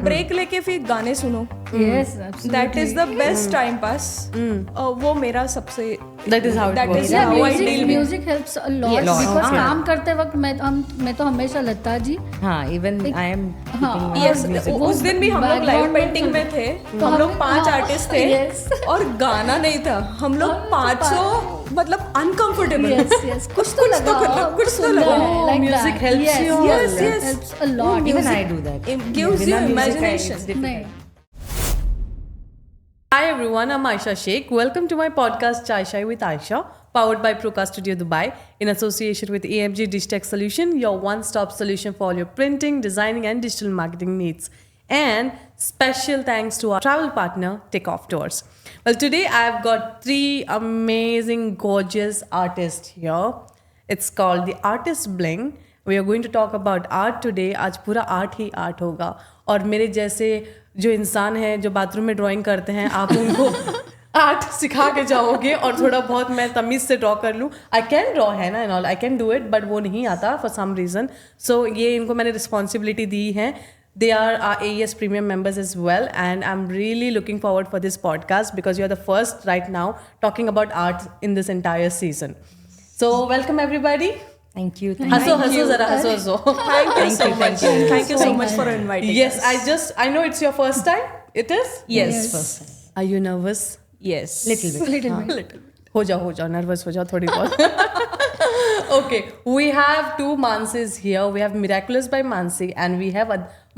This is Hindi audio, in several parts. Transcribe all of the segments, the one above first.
ब्रेक लेके फिर गाने सुनो, Yes, that is the best time pass. वो मेरा सबसे That is how it that works. is Yeah, how I deal with. music helps a lot Yes. because हाँ. काम करते वक्त मैं तो हमेशा लता जी हाँ, even I am हाँ, keeping my Yes, music. उस दिन भी हम लोग लाइव पेंटिंग में थे. हम लोग 5 आर्टिस्ट थे और गाना नहीं था. हम लोग 500 मतलब अनकंफर्टेबल. yes, कुछ तो लगाओ, कुछ तो लगाओ. like music that. helps yes, you yes, all. yes, helps a lot. Even I do that. It gives you बिना music I- imagination. it's difficult. नहीं Hi everyone, I'm Aisha Sheikh. Welcome to my podcast Chai Shai with Aisha, powered by Proka Studio Dubai in association with AMG Digitech Solution, your one-stop solution for all your printing, designing and digital marketing needs. And special thanks to our travel partner, Takeoff Tours. Well, today I've got 3 amazing, gorgeous artists here. It's called the Artist Bling. We are going to talk about art today. आज पूरा आर्ट ही आर्ट होगा. और मेरे जैसे जो इंसान हैं जो बाथरूम में ड्राइंग करते हैं, आप उनको आर्ट सिखा के जाओगे और थोड़ा बहुत मैं तमीज़ से ड्रॉ कर लूँ. आई कैन ड्रॉ है ना and all, I can do it, but वो नहीं आता फॉर सम रीज़न. सो ये इनको मैंने रिस्पॉन्सिबिलिटी दी है. They are our AES premium members as well, and I'm really looking forward for this podcast because you are the first right now talking about art in this entire season. So welcome everybody. Thank you. हंसो हंसो जरा हंसो. Thank you so much. Thank you so much for inviting Yes, us. I know it's your first time. It is? Yes. First time. Are you nervous? Yes. Little bit. little bit. हो जाओ nervous हो जाओ थोड़ी बहुत. Okay, we have 2 Mansis here. We have Miraculous by Mansi and we have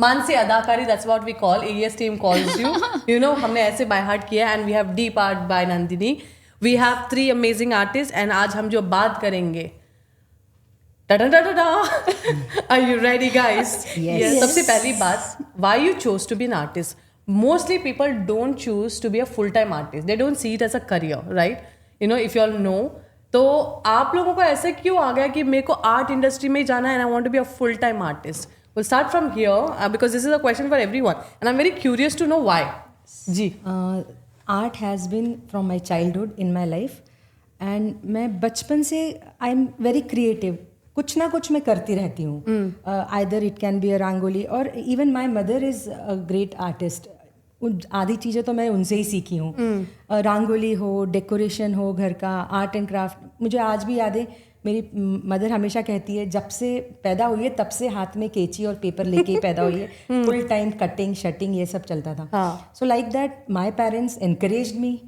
Mansi Adakari, that's what we call, AES team calls you. You know, हमने ऐसे by heart किया. And we have Deep Art by Nandini. We have 3 amazing artists and आज हम जो बात करेंगे. Are you ready guys? Yes. सबसे पहली बात, why you chose to be an artist? Mostly people don't choose to be a full-time artist. They don't see it as a career, right? You know, if you all know. तो आप लोगों को ऐसे क्यों आ गया कि मेरे को आर्ट इंडस्ट्री में जाना है and I want to be a full-time artist? We'll start from here because this is a question for everyone and I'm very curious to know why. Ji. Art has been from my childhood in my life and मैं बचपन से I am very creative. कुछ ना कुछ मैं करती रहती हूँ. Either it can be a rangoli or even my mother is a great artist. आधी चीज़ें तो मैं उनसे ही सीखी हूँ. रंगोली हो, डेकोरेशन हो घर का, आर्ट एंड क्राफ्ट. मुझे आज भी याद है, मेरी मदर हमेशा कहती है जब से पैदा हुई है तब से हाथ में कैंची और पेपर लेके ही पैदा हुई है. फुल टाइम कटिंग शटिंग ये सब चलता था. So like that my parents encouraged me,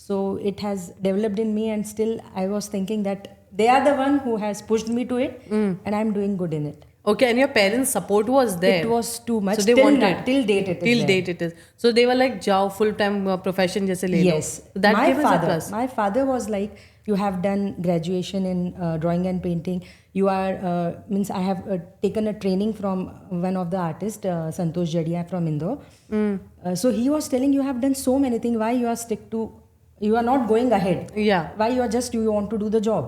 so it has developed in me and still I was thinking that they are the one who has pushed me to it and I'm doing good in it. Okay, and your parents' support was there. It was too much. So they wanted. Till date it is Till there. date it is. So they were like, जाओ full time profession जैसे ले लो. Yes. So that gave us a plus. My father was like, you have done graduation in drawing and painting. You are means I have taken a training from one of the artists, Santosh Jadia from Indore. So he was telling, you have done so many things. Why you are stick to? You are not going ahead. Yeah. Why you are just you want to do the job?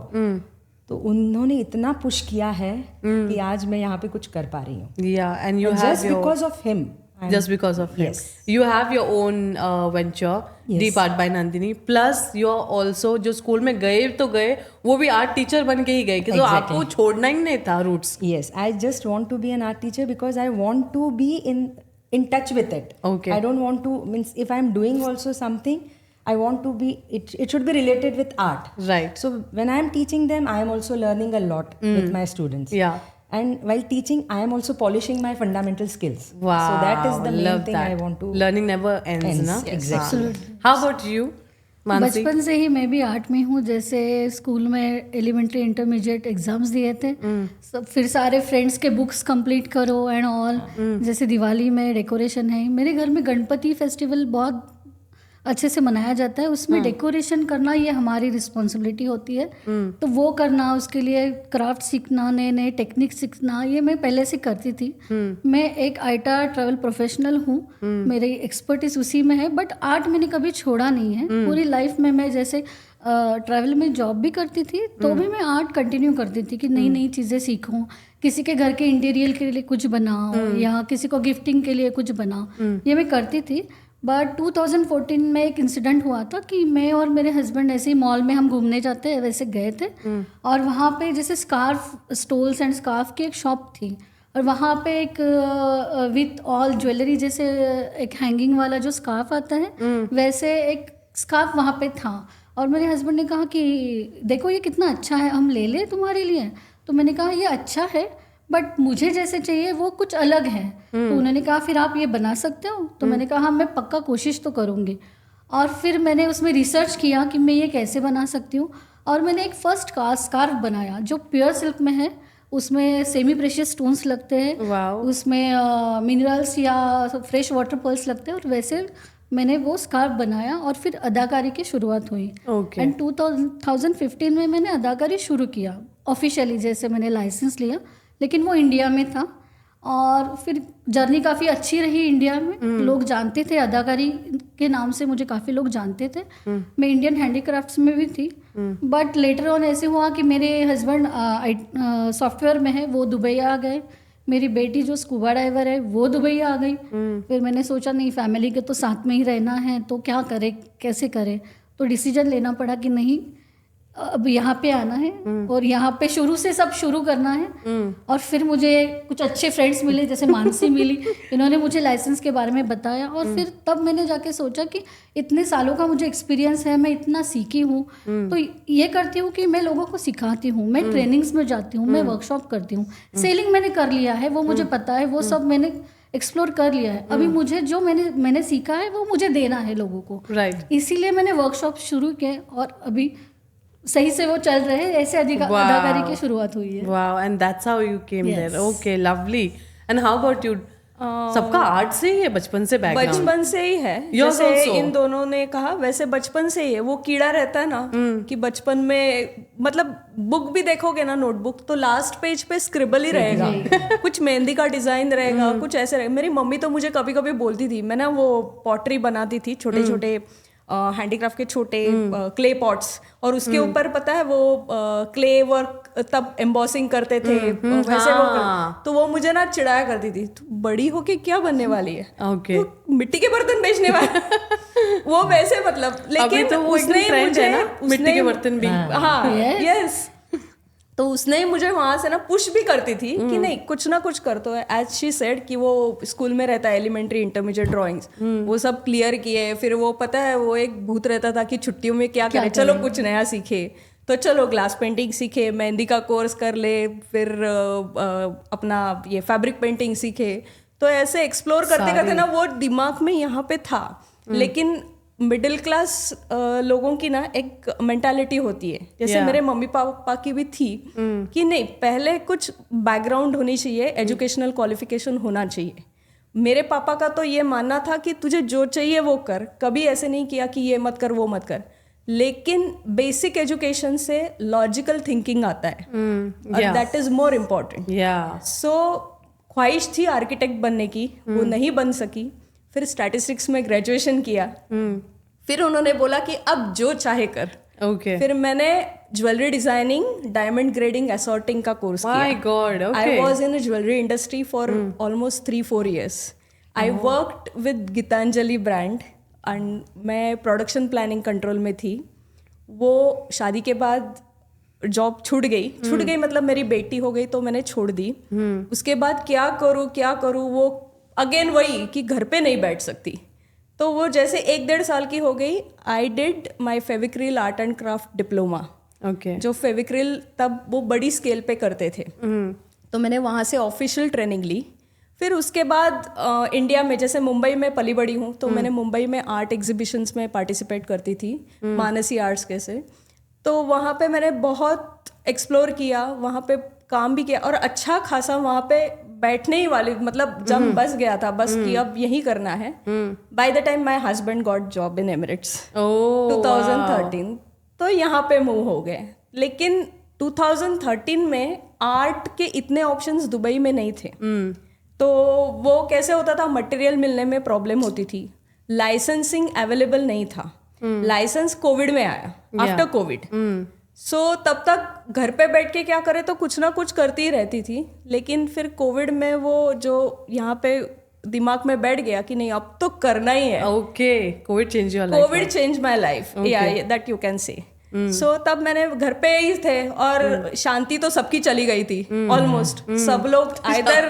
तो उन्होंने इतना पुश किया है कि आज मैं यहाँ पे कुछ कर पा रही हूँ. Yeah, and you have just because of him. Just because of him. Yes. You have your own venture, Yes. Deep Art by Nandini. Plus, you are also जो स्कूल में गए तो गए, वो भी आर्ट टीचर बन के ही गए. तो आपको छोड़ना ही नहीं था roots. Yes, I just want to be an art teacher because I want to be in touch with it. Okay. I don't want to means if I'm doing also something, I want to be it should be related with art. Right. So when I am teaching them, I am also learning a lot with my students. Yeah. And while teaching, I am also polishing my fundamental skills. Wow. So that is the main love thing that. I want to. Learning never ends, ना? Exactly. How about you, Mansi? बचपन से ही मैं भी आर्ट में हूँ. जैसे स्कूल में एलिमेंट्री इंटरमीडिएट एग्जाम्स दिए थे, सब फिर सारे फ्रेंड्स के बुक्स कंप्लीट करो एंड ऑल. जैसे दिवाली में डेकोरेशन है, मेरे घर में गणपति फेस्टिवल बहुत अच्छे से मनाया जाता है. उसमें डेकोरेशन करना ये हमारी रिस्पॉन्सिबिलिटी होती है. तो वो करना, उसके लिए क्राफ्ट सीखना, नए नए टेक्निक सीखना, ये मैं पहले से करती थी. मैं एक आईटा ट्रैवल प्रोफेशनल हूँ. मेरी एक्सपर्टीज उसी में है, बट आर्ट मैंने कभी छोड़ा नहीं है. पूरी लाइफ में मैं जैसे ट्रैवल में जॉब भी करती थी तो भी मैं आर्ट कंटिन्यू करती थी कि नई नई चीज़ें सीखूं. किसी के घर के इंटीरियर के लिए कुछ बनाओ या किसी को गिफ्टिंग के लिए कुछ बनाओ, ये मैं करती थी. बट 2014 में एक इंसिडेंट हुआ था कि मैं और मेरे हस्बैंड ऐसे ही मॉल में हम घूमने जाते वैसे गए थे और वहाँ पे जैसे स्कार्फ स्टोल्स एंड स्कार्फ की एक शॉप थी और वहाँ पे एक विथ ऑल ज्वेलरी जैसे एक हैंगिंग वाला जो स्कार्फ आता है वैसे एक स्कार्फ वहाँ पे था। और मेरे हस्बैंड ने कहा कि देखो ये कितना अच्छा है, हम ले लें तुम्हारे लिए। तो मैंने कहा ये अच्छा है बट मुझे जैसे चाहिए वो कुछ अलग है। तो उन्होंने कहा फिर आप ये बना सकते हो? तो मैंने कहा हाँ मैं पक्का कोशिश तो करूँगी। और फिर मैंने उसमें रिसर्च किया कि मैं ये कैसे बना सकती हूँ, और मैंने एक फर्स्ट स्कार्फ बनाया जो प्योर सिल्क में है। उसमें सेमी प्रेशियस स्टोन्स लगते हैं, उसमें मिनरल्स या फ्रेश वाटर पर्ल्स लगते हैं, और वैसे मैंने वो स्कार्फ बनाया और फिर अदाकारी की शुरुआत हुई। एंड 2015 में मैंने अदाकारी शुरू किया ऑफिशियली, जैसे मैंने लाइसेंस लिया, लेकिन वो इंडिया में था। और फिर जर्नी काफ़ी अच्छी रही इंडिया में। लोग जानते थे अदाकारी के नाम से, मुझे काफ़ी लोग जानते थे। मैं इंडियन हैंडीक्राफ्ट्स में भी थी। बट लेटर ऑन ऐसे हुआ कि मेरे हस्बैंड सॉफ्टवेयर में है, वो दुबई आ गए। मेरी बेटी जो स्कूबा डाइवर है वो दुबई आ गई। फिर मैंने सोचा नहीं, फैमिली के तो साथ में ही रहना है, तो क्या करें, कैसे करें। तो डिसीजन लेना पड़ा कि नहीं अब यहाँ पे आना है और यहाँ पे शुरू से सब शुरू करना है। और फिर मुझे कुछ अच्छे फ्रेंड्स मिले, जैसे मानसी मिली, इन्होंने मुझे लाइसेंस के बारे में बताया। और फिर तब मैंने जाके सोचा कि इतने सालों का मुझे एक्सपीरियंस है, मैं इतना सीखी हूँ, तो ये करती हूँ कि मैं लोगों को सिखाती हूँ, मैं ट्रेनिंग्स में जाती हूँ, मैं वर्कशॉप करती हूँ। सेलिंग मैंने कर लिया है, वो मुझे पता है, वो सब मैंने एक्सप्लोर कर लिया है। अभी मुझे जो मैंने सीखा है वो मुझे देना है लोगों को। इसीलिए मैंने वर्कशॉप शुरू किए और अभी सही से वो चल रहे हैं। ऐसे अदाकारी की शुरुआत हुई है। Wow, and that's how you came there. Okay, lovely. And how about you? सबका आर्ट से ही है, बचपन से बैकग्राउंड? बचपन से ही है, जैसे इन दोनों ने कहा वैसे बचपन से ही है। वो कीड़ा रहता है ना कि बचपन में, मतलब बुक भी देखोगे ना, नोटबुक, तो लास्ट पेज पे स्क्रिबल ही रहेगा। कुछ मेहंदी का डिजाइन रहेगा, कुछ ऐसे रहेगा। मेरी मम्मी तो मुझे कभी कभी बोलती थी, मैं ना वो पॉटरी बनाती थी, छोटे छोटे हैंडीक्राफ्ट के छोटे क्ले पॉट्स, और उसके ऊपर पता है वो क्ले वर्क तब एम्बॉसिंग करते थे वैसे तो वो मुझे ना चिढ़ाया करती थी, तू बड़ी होके क्या बनने वाली है, okay. तू मिट्टी के बर्तन बेचने वाली वो वैसे मतलब। लेकिन तो उसने मुझे मिट्टी के बर्तन भी, हाँ यस, तो उसने ही मुझे वहां से ना पुश भी करती थी कि नहीं कुछ ना कुछ कर। तो एज शी सेड कि वो स्कूल में रहता है एलिमेंट्री इंटरमीडिएट ड्राइंग्स, वो सब क्लियर किए। फिर वो पता है वो एक भूत रहता था कि छुट्टियों में क्या करें, चलो कुछ नया सीखे। तो चलो ग्लास पेंटिंग सीखे, मेहंदी का कोर्स कर ले, फिर अपना ये फैब्रिक पेंटिंग सीखे। तो ऐसे एक्सप्लोर करते करते ना वो दिमाग में यहाँ पे था। लेकिन मिडिल क्लास लोगों की ना एक मेंटालिटी होती है, जैसे मेरे मम्मी पापा की भी थी कि नहीं पहले कुछ बैकग्राउंड होनी चाहिए, एजुकेशनल क्वालिफिकेशन होना चाहिए। मेरे पापा का तो ये मानना था कि तुझे जो चाहिए वो कर, कभी ऐसे नहीं किया कि ये मत कर वो मत कर। लेकिन बेसिक एजुकेशन से लॉजिकल थिंकिंग आता है, और दैट इज मोर इम्पोर्टेंट। सो ख्वाहिश थी आर्किटेक्ट बनने की, वो नहीं बन सकी। फिर स्टैटिस्टिक्स में ग्रेजुएशन किया। फिर उन्होंने बोला कि अब जो चाहे कर। फिर मैंने jewellery designing, diamond grading, assorting का कोर्स किया। I was in jewellery industry for almost 3-4 years. I worked with Gitanjali brand and मैं प्रोडक्शन प्लानिंग कंट्रोल में थी। वो शादी के बाद जॉब छूट गई मतलब मेरी बेटी हो गई तो मैंने छोड़ दी। उसके बाद क्या करूँ वो अगेन वही कि घर पे नहीं बैठ सकती। तो वो जैसे 1-1.5 साल की हो गई, I did my Fevicryl art and craft diploma. जो फेविक्रिल तब वो बड़ी स्केल पे करते थे, तो मैंने वहाँ से ऑफिशियल ट्रेनिंग ली। फिर उसके बाद इंडिया में, जैसे मुंबई में पली बड़ी हूँ, तो मैंने मुंबई में आर्ट एग्जीबिशंस में पार्टिसिपेट करती थी, मानसी आर्ट्स कैसे। तो वहाँ पे मैंने बहुत एक्सप्लोर किया, वहाँ पे काम भी किया, और अच्छा खासा वहाँ पे बैठने ही वाली, मतलब जब बस गया था बस कि अब यही करना है। By the time my husband got job in Emirates 2013, तो यहाँ पे मूव हो गए। लेकिन 2013 में आर्ट के इतने ऑप्शंस दुबई में नहीं थे। तो वो कैसे होता था, मटेरियल मिलने में प्रॉब्लम होती थी, लाइसेंसिंग अवेलेबल नहीं था। लाइसेंस कोविड में आया, आफ्टर कोविड। सो तब तक घर पे बैठ के क्या करे, तो कुछ ना कुछ करती ही रहती थी। लेकिन फिर कोविड में वो जो यहाँ पे दिमाग में बैठ गया कि नहीं अब तो करना ही है। कोविड चेंज माई लाइफ, या दैट यू कैन से। सो तब मैंने घर पे ही थे और शांति तो सबकी चली गई थी ऑलमोस्ट। सब लोग आइदर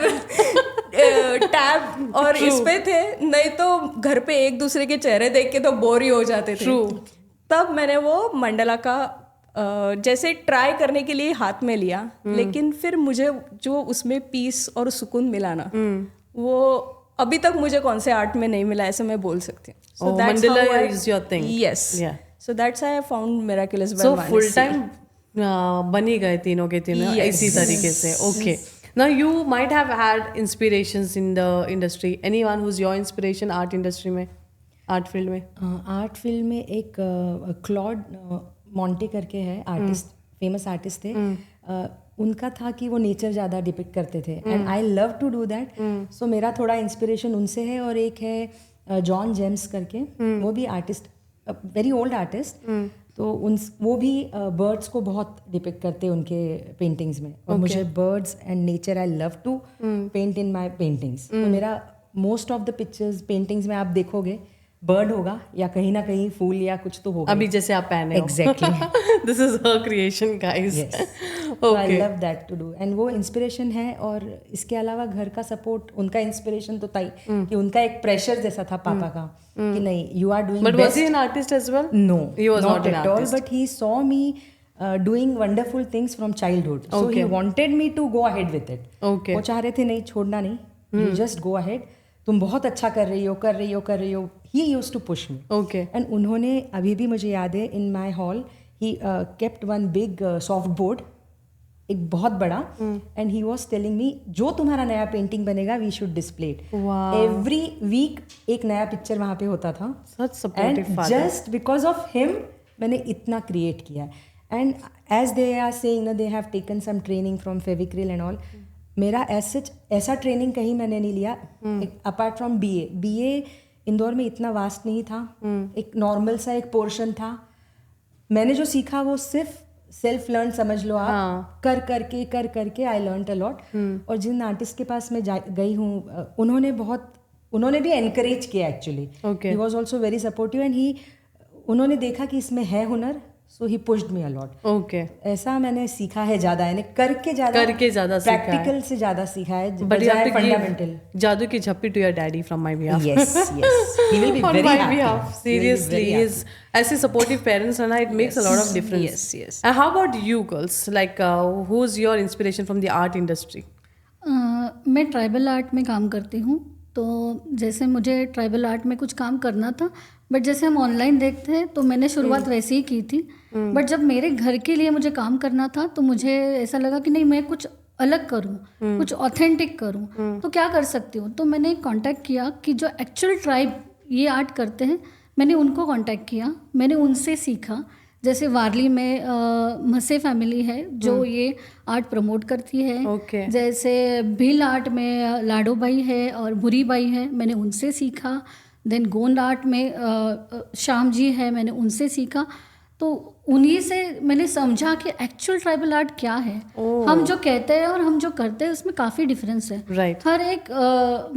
टैब और इस पे थे, नहीं तो घर पे एक दूसरे के चेहरे देख के तो बोर ही हो जाते थे। तब मैंने वो मंडला का जैसे ट्राई करने के लिए हाथ में लिया, लेकिन फिर मुझे जो उसमें पीस और सुकून मिला ना, वो अभी तक मुझे कौन से आर्ट में नहीं मिला, ऐसे मैं बोल सकती हूँ। So that's Mandala how is your thing. Yes. Yeah. So that's how I found Miraculous by So Vanessa. full time बनी गए तीनों के तीनों इसी तरीके से। Okay. Now you might have had inspirations in the industry. Anyone who's your inspiration art industry में, art field में? आर्ट फील्ड में एक क्लॉड मॉन्टे करके है आर्टिस्ट, फेमस आर्टिस्ट थे। उनका था कि वो नेचर ज़्यादा डिपिक्ट करते थे and I love to do that. So मेरा थोड़ा इंस्पिरेशन उनसे है। और एक है जॉन जेम्स करके, वो भी आर्टिस्ट, वेरी ओल्ड आर्टिस्ट। तो वो भी बर्ड्स को बहुत डिपिक्ट करते हैं उनके पेंटिंग्स में। और मुझे birds and nature I love to paint in my paintings. तो मेरा most of the pictures paintings में आप देखोगे बर्ड होगा या कहीं ना कहीं फूल या कुछ तो होगा। अभी जैसे आप पहने हो। Exactly. This is her creation, guys. Yes. So I love that to do. And वो इंस्पिरेशन है। और इसके अलावा घर का सपोर्ट, उनका इंस्पिरेशन तो था ही कि उनका एक प्रेशर जैसा था पापा का कि नहीं, you are doing But best. was he an artist as well? No, He was not an at all. artist. But he saw me doing wonderful things from childhood. So he wanted me to go ahead with it. Okay. वो चाह रहे थे नहीं, छोड़ना नहीं, you just go ahead. तुम बहुत अच्छा कर रही हो। He used to push me. Okay. And उन्होंने, अभी भी मुझे याद है, in my hall he kept one big soft board, एक बहुत बड़ा, and he was telling me जो तुम्हारा नया पेंटिंग बनेगा we should display it. Wow. Every week एक नया पिक्चर वहाँ पे होता था। Such supportive And father. just because of him मैंने इतना क्रिएट किया। And as they are saying, they have taken some training from Fevicryl and all. मेरा ऐसा ट्रेनिंग कहीं मैंने नहीं लिया अपार्ट फ्रॉम बीए इंदौर में इतना वास्ट नहीं था। एक नॉर्मल सा एक पोर्शन था। मैंने जो सीखा वो सिर्फ सेल्फ लर्न समझ लो आप। कर करके आई लर्न अ लॉट। और जिन आर्टिस्ट के पास मैं गई हूँ उन्होंने भी एनकरेज किया actually. He was also very supportive and उन्होंने देखा कि इसमें है हुनर, so he pushed me a lot. Okay. ऐसा मैंने सीखा है ज्यादा, यानी करके ज्यादा सीखा है। प्रैक्टिकल से ज्यादा सीखा है, But you have to fundamental. give जादू की झप्पी to your daddy from my behalf. Yes, he will be On very my happy. behalf. Seriously, his ऐसे supportive parents and it makes a lot of difference. Yes. And how about you girls? Like who's your inspiration from the art industry? मैं ट्राइबल आर्ट में काम करती हूँ। तो जैसे मुझे ट्राइबल आर्ट में कुछ काम करना था, बट जैसे हम ऑनलाइन देखते हैं तो मैंने शुरुआत वैसे ही की थी। बट जब मेरे घर के लिए मुझे काम करना था तो मुझे ऐसा लगा कि नहीं, मैं कुछ अलग करूं, कुछ ऑथेंटिक करूं। तो क्या कर सकती हूँ? तो मैंने कांटेक्ट किया कि जो एक्चुअल ट्राइब ये आर्ट करते हैं, मैंने उनको कांटेक्ट किया, मैंने उनसे सीखा। जैसे वारली में मसे फैमिली है जो ये आर्ट प्रमोट करती है। Okay. जैसे भील आर्ट में लाडो भाई है और भूरी भाई है, मैंने उनसे सीखा। देन गोंड आर्ट में श्याम जी है, मैंने उनसे सीखा। तो उन्हीं से मैंने समझा कि एक्चुअल ट्राइबल आर्ट क्या है। हम जो कहते हैं और हम जो करते हैं उसमें काफ़ी डिफरेंस है। Right. हर एक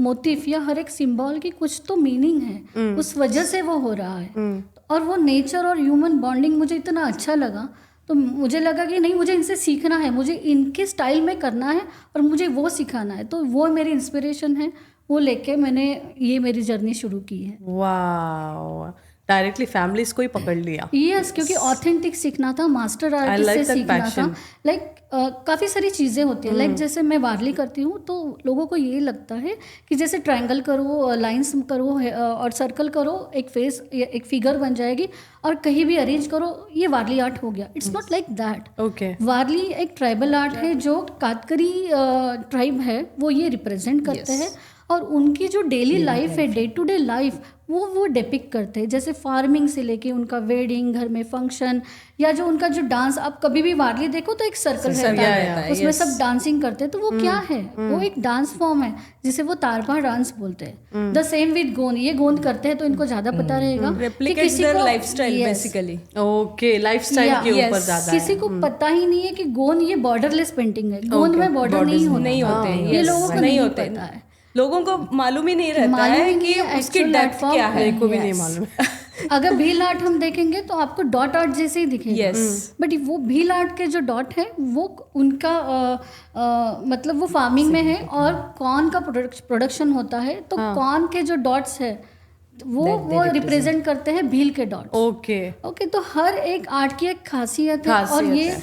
मोटिफ या हर एक सिंबल की कुछ तो मीनिंग है, उस वजह से वो हो रहा है। और वो नेचर और ह्यूमन बॉन्डिंग मुझे इतना अच्छा लगा, तो मुझे लगा कि नहीं, मुझे इनसे सीखना है, मुझे इनके स्टाइल में करना है और मुझे वो सिखाना है। तो वो मेरी इंस्पिरेशन है, वो लेके मैंने ये मेरी जर्नी शुरू की है। Wow. डायरेक्टली फैमिलीज को ही पकड़ लिया। यस, क्योंकि ऑथेंटिक सीखना था, मास्टर आर्टिस्ट like से that सीखना passion. था। लाइक काफ़ी सारी चीज़ें होती हैं। लाइक जैसे मैं वारली करती हूँ तो लोगों को ये लगता है कि जैसे ट्रायंगल करो, लाइंस करो और सर्कल करो, एक फेस, एक फिगर बन जाएगी और कहीं भी अरेंज करो, ये वारली आर्ट हो गया। It's not like that. Okay. वारली एक ट्राइबल आर्ट है जो कातकरी ट्राइब है, वो ये रिप्रेजेंट करते हैं। और उनकी जो डेली लाइफ है, डे टू डे लाइफ, वो डिपिक्ट करते हैं। जैसे फार्मिंग से लेके उनका वेडिंग, घर में फंक्शन, या जो उनका जो डांस, आप कभी भी वारली देखो तो एक सर्कल रहता है, उसमें सब डांसिंग करते हैं। तो वो क्या है? वो एक डांस फॉर्म है जिसे वो तारपा डांस बोलते हैं। द सेम विद गोंद, ये गोंद करते हैं तो इनको ज्यादा पता रहेगा। Replicates their lifestyle basically. Okay, lifestyle के ऊपर ज्यादा है। किसी को पता ही नहीं है कि गोंद ये बॉर्डरलेस पेंटिंग है। गोंद में बॉर्डर नहीं होते हैं। ये लोगों को नहीं पता है। लोगों को मालूम ही नहीं रहता है कि उसकी डेप्थ क्या है। मेरे को भी नहीं मालूम है। अगर व्हील आर्ट हम देखेंगे तो आपको डॉट आर्ट जैसे ही दिखेगा। Yes. बट वो व्हील आर्ट के जो डॉट है वो उनका मतलब वो फार्मिंग में है, और कॉर्न का प्रोडक्शन होता है, तो कॉर्न के जो डॉट्स है वो रिप्रेजेंट करते हैं भील के डॉट्स। ओके, तो हर एक आर्ट की एक खासियत है। और ये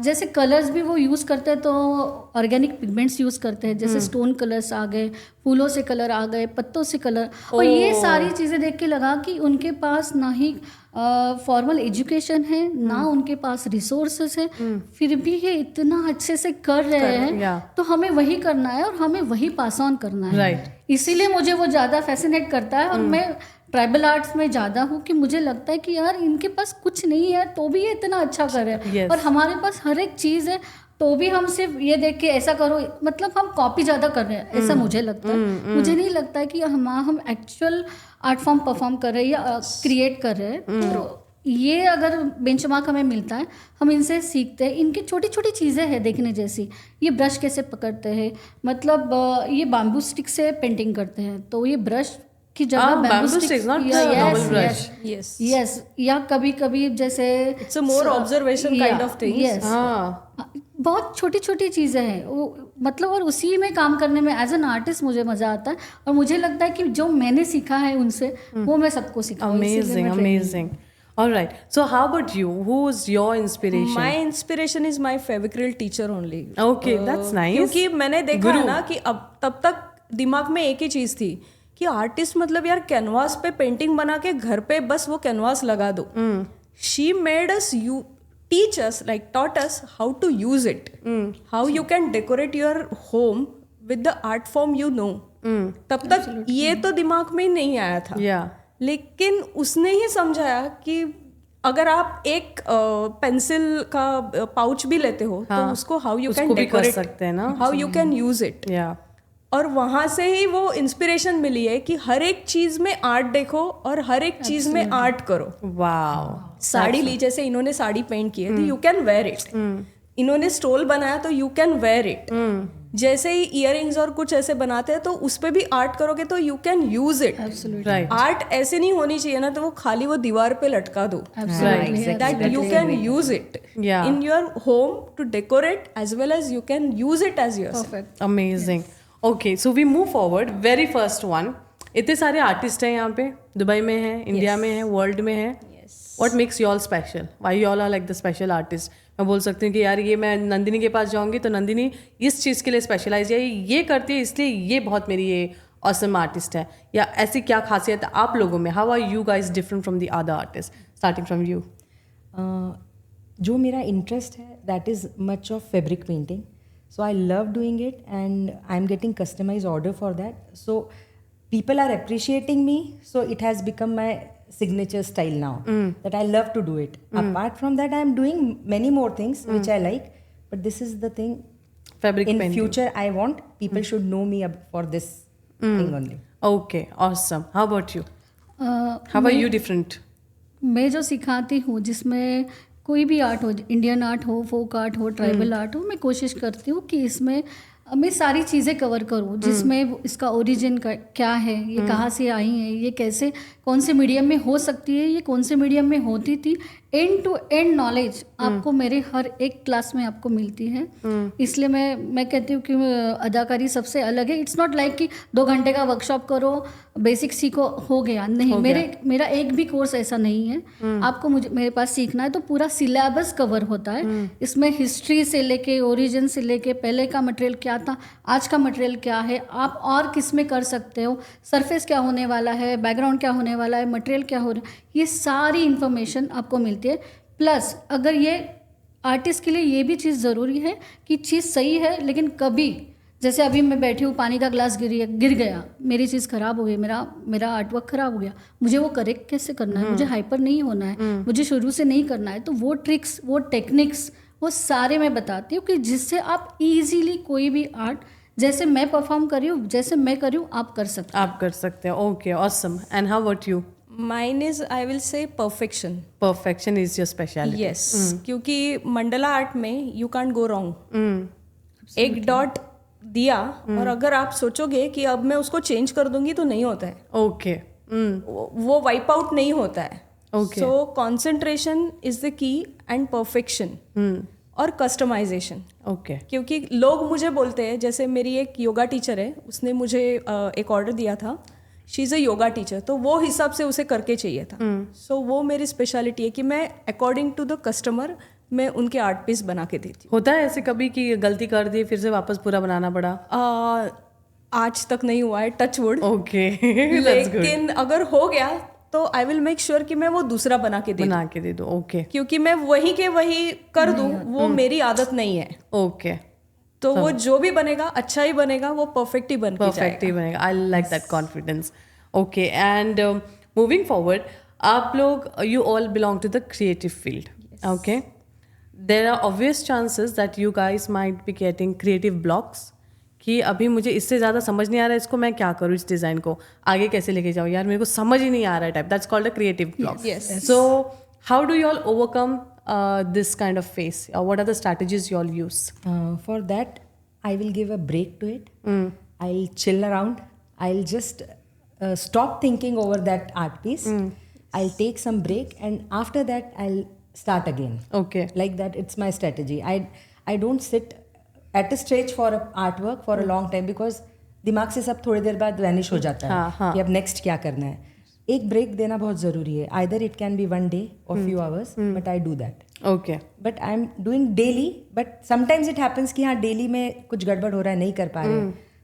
जैसे कलर्स भी वो यूज़ करते हैं, तो ऑर्गेनिक पिगमेंट्स यूज़ करते हैं, जैसे स्टोन कलर्स आ गए, फूलों से कलर आ गए, पत्तों से कलर। और ये सारी चीज़ें देख के लगा कि उनके पास ना ही फॉर्मल एजुकेशन है, ना उनके पास रिसोर्सेस है, फिर भी ये इतना अच्छे से कर रहे हैं। तो हमें वही करना है और हमें वही पास ऑन करना है। इसीलिए मुझे वो ज़्यादा फैसिनेट करता है। और मैं ट्राइबल आर्ट्स में ज़्यादा हूँ कि मुझे लगता है कि यार इनके पास कुछ नहीं है तो भी ये इतना अच्छा कर रहे हैं, और हमारे पास हर एक चीज़ है तो भी हम सिर्फ ये देख के ऐसा करो, मतलब हम कॉपी ज़्यादा कर रहे हैं, ऐसा मुझे लगता है। मुझे नहीं लगता है कि हम एक्चुअल आर्ट फॉर्म परफॉर्म कर रहे हैं या क्रिएट कर रहे हैं। तो ये अगर बेंचमार्क हमें मिलता है, हम इनसे सीखते हैं। इनकी छोटी छोटी चीज़ें हैं देखने जैसी। ये ब्रश कैसे पकड़ते हैं, मतलब ये बाम्बू स्टिक से पेंटिंग करते हैं, तो ये ब्रश की जगह bamboo sticks, not the normal brush. Yes. या कभी कभी जैसे It's a more observation kind of thing. Yes. बहुत छोटी छोटी चीज़ें हैं वो, मतलब, और उसी में काम करने में एज एन आर्टिस्ट मुझे मज़ा आता है। और मुझे लगता है कि जो मैंने सीखा है उनसे वो मैं सबको सिखाऊं। Amazing. All right. So how about you? Who's your inspiration? My inspiration is my Fevicryl teacher only. Okay, that's nice. क्योंकि मैंने देखा है ना कि अब तब तक दिमाग में एक ही चीज़ थी कि आर्टिस्ट मतलब यार कैनवास पे पेंटिंग बना के घर पे बस वो कैनवास लगा दो। She made us teach us, like taught us how to use it, how you can decorate your home with the art form you know. तब तक ये तो दिमाग में ही नहीं आया था। लेकिन उसने ही समझाया कि अगर आप एक पेंसिल का पाउच भी लेते हो तो उसको how you can decorate, how you can use it. और वहाँ से ही वो इंस्पिरेशन मिली है कि हर एक चीज में आर्ट देखो और हर एक चीज में आर्ट करो। वाओ। साड़ी ली, जैसे इन्होंने साड़ी पेंट की है तो यू कैन वेयर इट। इन्होंने स्टोल बनाया तो यू कैन वेयर इट। जैसे ही इयररिंग्स और कुछ ऐसे बनाते हैं तो उस पे भी आर्ट करोगे तो you can use it. Art ऐसे नहीं होनी चाहिए ना तो वो खाली वो दीवार पे लटका दो। That you can use it in your home to decorate as well as you can use it as yourself. Amazing. Okay, so we move forward. Very first one, इतने सारे आर्टिस्ट हैं यहाँ पे, दुबई में है, इंडिया में है, वर्ल्ड में है। What makes you all special? Why you all are like the special artist? मैं बोल सकती हूँ कि यार ये मैं नंदिनी के पास जाऊँगी तो नंदिनी इस चीज़ के लिए स्पेशलाइज है, ये करती है इसलिए ये बहुत मेरी ये ऑसम आर्टिस्ट है, या ऐसी क्या खासियत है आप लोगों में? How are you guys different from the other artist, starting from you? जो मेरा इंटरेस्ट है that is much of fabric painting. So I love doing it and I'm getting customized order for that. So people are appreciating me. So it has become my signature style now that I love to do it. Apart from that, I'm doing many more things which I like. But this is the thing. Fabric in painting. future, I want people should know me for this thing only. Okay, awesome. How about you? How are you different? मैं जो सिखाती हूँ जिसमें कोई भी आर्ट हो, इंडियन आर्ट हो, फोक आर्ट हो, ट्राइबल आर्ट हो, मैं कोशिश करती हूँ कि इसमें मैं सारी चीज़ें कवर करूँ, जिसमें इसका ओरिजिन क्या है, ये कहाँ से आई है, ये कैसे कौन से मीडियम में हो सकती है, ये कौन से मीडियम में होती थी। एंड टू एंड नॉलेज आपको मेरे हर एक क्लास में आपको मिलती है। इसलिए मैं कहती हूँ कि अदाकारी सबसे अलग है। इट्स नॉट लाइक कि 2 घंटे का वर्कशॉप करो, बेसिक सीखो, हो गया। नहीं, मेरा एक भी कोर्स ऐसा नहीं है। आपको मेरे पास सीखना है तो पूरा सिलेबस कवर होता है। इसमें हिस्ट्री से लेके, ओरिजिन से लेके, पहले का मटेरियल क्या था, आज का मटेरियल क्या है, आप और किस में कर सकते हो, सरफेस क्या होने वाला है, बैकग्राउंड क्या होने वाला है, मटेरियल क्या हो रहा है, ये सारी इन्फॉर्मेशन आपको मिलती है। प्लस अगर ये आर्टिस्ट के लिए ये भी चीज़ ज़रूरी है कि चीज़ सही है, लेकिन कभी जैसे अभी मैं बैठी हूँ, पानी का ग्लास गिर गया, मेरी चीज़ ख़राब हो गई, मेरा आर्टवर्क ख़राब हो गया, मुझे वो करेक्ट कैसे करना है, मुझे हाइपर नहीं होना है, मुझे शुरू से नहीं करना है। तो वो ट्रिक्स, वो टेक्निक्स, वो सारे मैं बताती हूँ कि जिससे आप इजीली कोई भी आर्ट, जैसे मैं परफॉर्म कर रही हूँ, जैसे मैं कर रही हूँ, आप कर सकते हो। Okay, awesome. And how about you? Mine is, I will say, perfection. Perfection is your specialty. Yes. क्योंकि मंडला आर्ट में you can't go wrong. एक डॉट दिया और अगर आप सोचोगे कि अब मैं उसको चेंज कर दूंगी तो नहीं होता है। ओके, वो वाइप आउट नहीं होता है. Okay. So concentration is the key and perfection और कस्टमाइजेशन. ओके. क्योंकि लोग मुझे बोलते हैं, जैसे मेरी एक योगा टीचर है, उसने मुझे एक ऑर्डर दिया था. She is a yoga teacher, तो वो हिसाब से उसे करके चाहिए था. सो वो मेरी स्पेशलिटी है कि मैं अकॉर्डिंग टू द कस्टमर मैं उनके आर्ट पीस बना के देती होता है ऐसे कभी कि गलती कर दी फिर से वापस पूरा बनाना पड़ा? हूँ. आज तक नहीं हुआ है, touch wood. Okay. That's good. लेकिन अगर हो गया तो आई विल मेक श्योर कि मैं वो दूसरा बना के दे दूँ. बना के दे दो. ओके. क्योंकि मैं वही के वही कर दूँ, वो मेरी आदत नहीं है. ओके. तो वो जो भी बनेगा अच्छा ही बनेगा, वो परफेक्ट ही बन के परफेक्ट ही जाएगा. बनेगा. I like that confidence. Okay. And moving forward, आप लोग you all belong to the creative field. Okay. There are obvious chances that you guys might be getting creative blocks कि अभी मुझे इससे ज़्यादा समझ नहीं आ रहा है, इसको मैं क्या करूँ, इस डिज़ाइन को आगे कैसे लेके जाऊँ, यार मेरे को समझ ही नहीं आ रहा है type. That's called a creative block. Yes. So how do you all overcome this kind of phase? What are the strategies you all use? For that, I will give a break to it. I'll chill around. I'll just stop thinking over that art piece. I'll take some break, and after that, I'll start again. Okay. Like that, it's my strategy. I don't sit at a stage for a artwork for a long time because दिमाग से सब थोड़ी देर बाद वैनिश हो जाता है कि अब नेक्स्ट क्या करना है. एक ब्रेक देना बहुत ज़रूरी है. Either it can be 1 day or few hours, but I do that. Okay. But I am doing daily. But sometimes it happens कि हाँ डेली में कुछ गड़बड़ हो रहा है, नहीं कर पा रहे,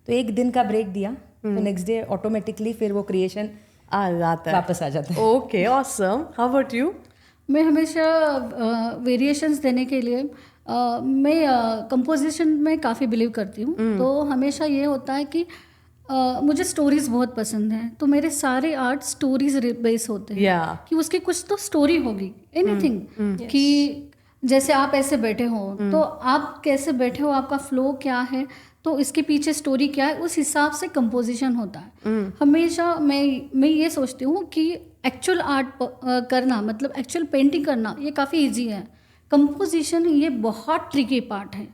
तो एक दिन का ब्रेक दिया तो नेक्स्ट डे ऑटोमेटिकली फिर वो क्रिएशन आ जाता है. वापस आ जाता है. Okay, awesome. How about you? मैं हमेशा वेरिएशंस देने के लिए मैं कंपोजिशन में काफ़ी बिलीव करती हूँ. तो हमेशा ये होता है कि मुझे स्टोरीज बहुत पसंद हैं, तो मेरे सारे आर्ट स्टोरीज बेस होते हैं. Yeah. कि उसकी कुछ तो स्टोरी होगी, एनीथिंग. कि जैसे आप ऐसे बैठे हो तो आप कैसे बैठे हो, आपका फ्लो क्या है, तो इसके पीछे स्टोरी क्या है, उस हिसाब से कंपोजिशन होता है. हमेशा मैं ये सोचती हूँ कि एक्चुअल आर्ट करना, मतलब एक्चुअल पेंटिंग करना, ये काफ़ी इजी है. कंपोजिशन ये बहुत ट्रिकी पार्ट है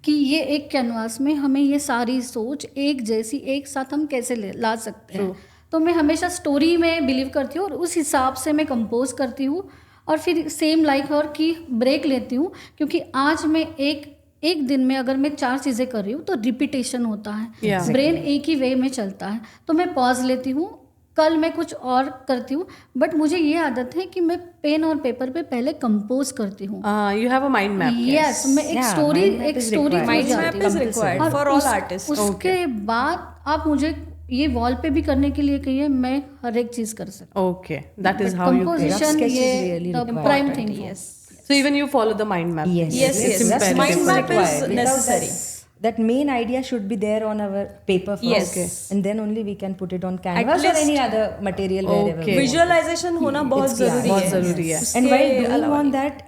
कि ये एक कैनवास में हमें ये सारी सोच एक जैसी एक साथ हम कैसे ला सकते हैं. तो मैं हमेशा स्टोरी में बिलीव करती हूँ और उस हिसाब से मैं कंपोज करती हूँ. और फिर सेम लाइक हर की ब्रेक लेती हूँ, क्योंकि आज मैं एक दिन में अगर मैं 4 चीज़ें कर रही हूँ तो रिपीटेशन होता है. Yeah. ब्रेन एक ही वे में चलता है. तो मैं पॉज लेती हूँ, कल मैं कुछ और करती हूँ. बट मुझे ये आदत है कि मैं पेन और पेपर पे पहले कंपोज करती हूँ. You have a mind map. Yes, मैं एक Yeah, story mind map is required. Mind map is required और for all artists. उसके बाद आप मुझे ये वॉल पे भी करने के लिए कहिए, मैं हर एक चीज कर सकती Okay, that is how you. Composition sketch is ये really prime important. Thing. Yes. So even you follow the mind map. Yes, Yes, yes. That's Mind map is required. Without necessary. That main idea should be there on our paper first. Yes. Okay. And then only we can put it on canvas or least- any other material wherever. Okay. we want. Visualisation होना बहुत जरूरी बहुत है. ज़रूरी है. And उसके while doing अलावा on नहीं. that,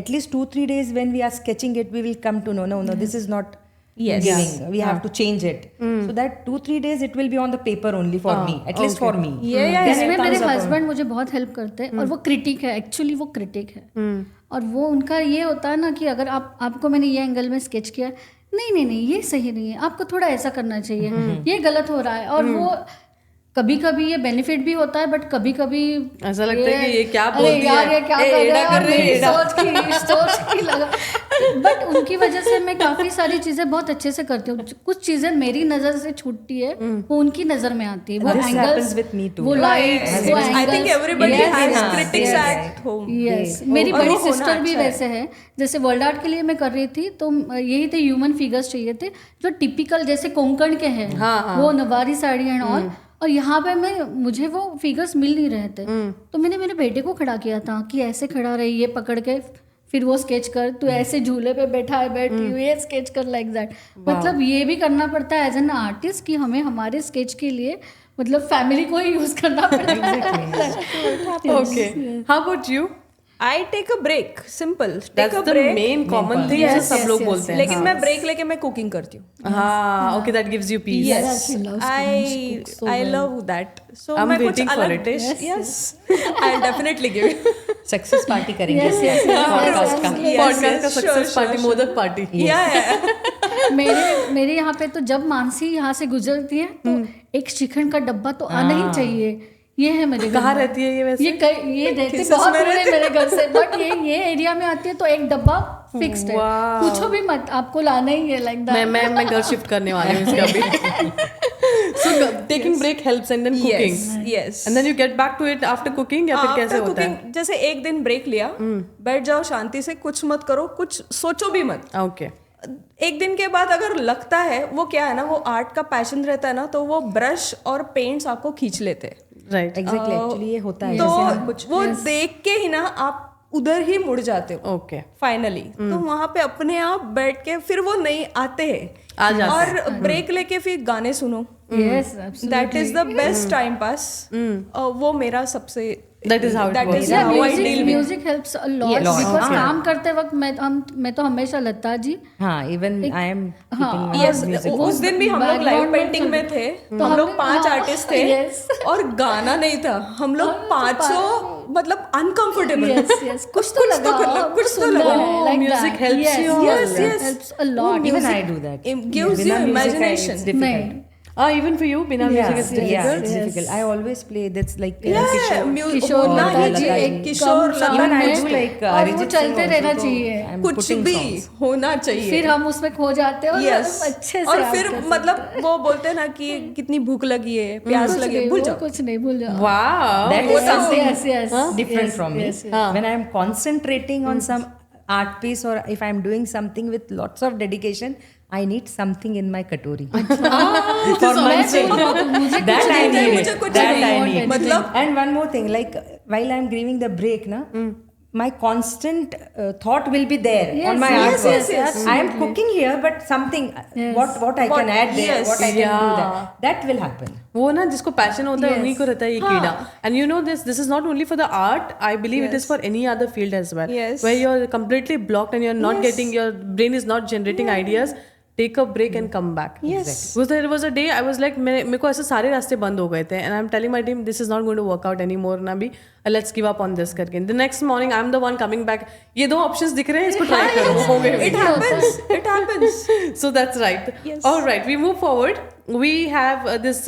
at least 2-3 days when we are sketching it, we will come to know, no, this is not Yes. giving. We have to change it. So that 2-3 days it will be on the paper only for me, at least for me. Yeah. Then it इसमें मेरे comes up on- हस्बैंड मुझे बहुत हेल्प करते हैं और वो क्रिटिक है, एक्चुअली वो क्रिटिक है. और वो उनका ये होता है ना कि अगर आपको मैंने ये एंगल में स्केच किया, नहीं ये सही नहीं है, आपको थोड़ा ऐसा करना चाहिए, ये गलत हो रहा है. और वो कभी कभी ये बेनिफिट भी होता है, बट कभी कभी ऐसा लगता है कि ये क्या अरे बोलती यार है, ये क्या ए, कर एड़ा रहा है, कर रही है, मेरी एड़ा। सोच की लगा. बट उनकी वजह से मैं काफी सारी चीजें बहुत अच्छे से करती हूँ. कुछ चीजें मेरी नजर से छूटती है, वो उनकी नजर में आती है. वो This angles, happens with me too. वो लाइट्स, वो I think angles. everybody Yes, has yes, critics yes. at home. Yes, मेरी और बड़ी वो होना सिस्टर भी अच्छा है. वैसे है. जैसे वर्ल्ड आर्ट के लिए मैं कर रही थी तो यही थे ह्यूमन फिगर्स चाहिए थे जो टिपिकल जैसे कोंकण के हैं, वो नवारी साड़ी एंड ऑल. और यहाँ पे मुझे वो फिगर्स मिल नहीं रहे थे, तो मैंने मेरे बेटे को खड़ा किया था कि ऐसे खड़ा रही, ये पकड़ के फिर वो स्केच कर, तू ऐसे झूले पे बैठा है, बैठी हुई है, स्केच कर लाइक दैट. मतलब ये भी करना पड़ता है एज एन आर्टिस्ट कि हमें हमारे स्केच के लिए मतलब फैमिली को ही यूज करना पड़ता है. Okay. How about you? I take a break. Simple. Take That's a the break. main common thing जो सब लोग बोलते हैं. लेकिन मैं ब्रेक लेके मैं कुकिंग करती हूँ. हाँ, okay, that gives you peace. Yes, she loves cooking. She cooks so I well. love that. So I'm मैं कुछ waiting for अलग it. Dish. Yes, I'll definitely give it. Success party करेंगे पॉडकास्ट का. Podcast का Sure, success sure, party, sure. Modak party. Yeah. मेरे यहाँ पे तो जब मानसी यहाँ से गुजरती है तो एक श्रीखंड का डब्बा तो आना ही चाहिए. ये है मेरे घर कहाँ में। रहती है ये वैसे? ये रहती बहुत दूर है मेरे घर से, बट ये एरिया में आती है तो एक डब्बा फिक्स्ड है, Wow. पूछो भी मत, आपको लाना ही है लाइक दैट। मैं घर शिफ्ट करने वाली हूँ इसका भी। So taking break helps and then cooking. yes. And then you get back to it after cooking या फिर कैसे After होता है? cooking, जैसे एक दिन ब्रेक लिया, बैठ जाओ शांति से, कुछ मत करो, कुछ सोचो भी मत। Okay. एक दिन के बाद अगर लगता है, वो क्या है ना, वो आर्ट का पैशन रहता है ना, तो वो ब्रश और पेंट्स आपको खींच लेते हैं। Right. एग्जैक्टली एक्चुअली ये होता है तो जैसे हम कुछ वो देख के ही ना आप उधर ही मुड़ जाते हो Okay. फाइनली। तो वहां पे अपने आप बैठ के फिर वो नहीं आते हैं, आ जाते और ब्रेक लेके फिर गाने सुनो। Yes, that is the best time pass. वो मेरा सबसे That is how it that works. is how I deal with it. Music helps a lot, because काम करते वक्त मैं तो हमेशा लता जी, हाँ इवन आई एम Yes, उस दिन भी हम लोग लाइव पेंटिंग में थे, हम लोग 5 आर्टिस्ट थे, Yes. और गाना नहीं था, हम लोग पांचों मतलब अनकंफर्टेबल। यस कुछ तो लगा, कुछ तो लगा। music helps you all. Yes. Helps a lot. Even I do that It gives you imagination. नहीं, Even for you, बिना music is yeah, difficult. it's difficult. I always play that's like Yeah, किशोर होना लता ही जी चाहिए, एक किशोर कम लता समय Even I में, do like और वो Arijit चलते Singh रहना also, चाहिए, I'm कुछ putting भी songs. होना चाहिए। फिर हम उसमें खो जाते हैं और Yes. अच्छे से और आप फिर कर सकते मतलब वो बोलते हैं ना कि कितनी भूख लगी है, प्यास कुछ लगी है, नहीं, भूल वो जाओ। कुछ नहीं, भूल जाओ। Wow. That वो is तो- something yes, different yes, from me. yes, yes. When I am concentrating on some art piece or if I am doing something with lots of dedication, I need something in my katori. For munching. That I need मुझे it. कुछ That नहीं, I need. मतलब- And one more thing, like while I am giving the break, na, my constant thought will be there on my yes, artwork. yes, I am cooking here, but something what I can add there, yes, what I can do yeah. that will happen. वो ना जिसको पैशन होता है Yes. उन्हीं को रहता है ये कीड़ा. And you know this is not only for the art. I believe it is for any other field as well. Yes. Where you're completely blocked and you're not getting, your brain is not generating ideas. Take a break and come back. Yes. Because there was a day I was like मेरे को ऐसे सारे रास्ते बंद हो गए थे and I'm telling my team this is not going to work out anymore ना भी, let's give up on this करके. The next morning I'm the one coming back. ये 2 options दिख रहे हैं, इसको try करो, हो गए. It happens. It happens. So that's right. Yes. All right, we move forward. We have this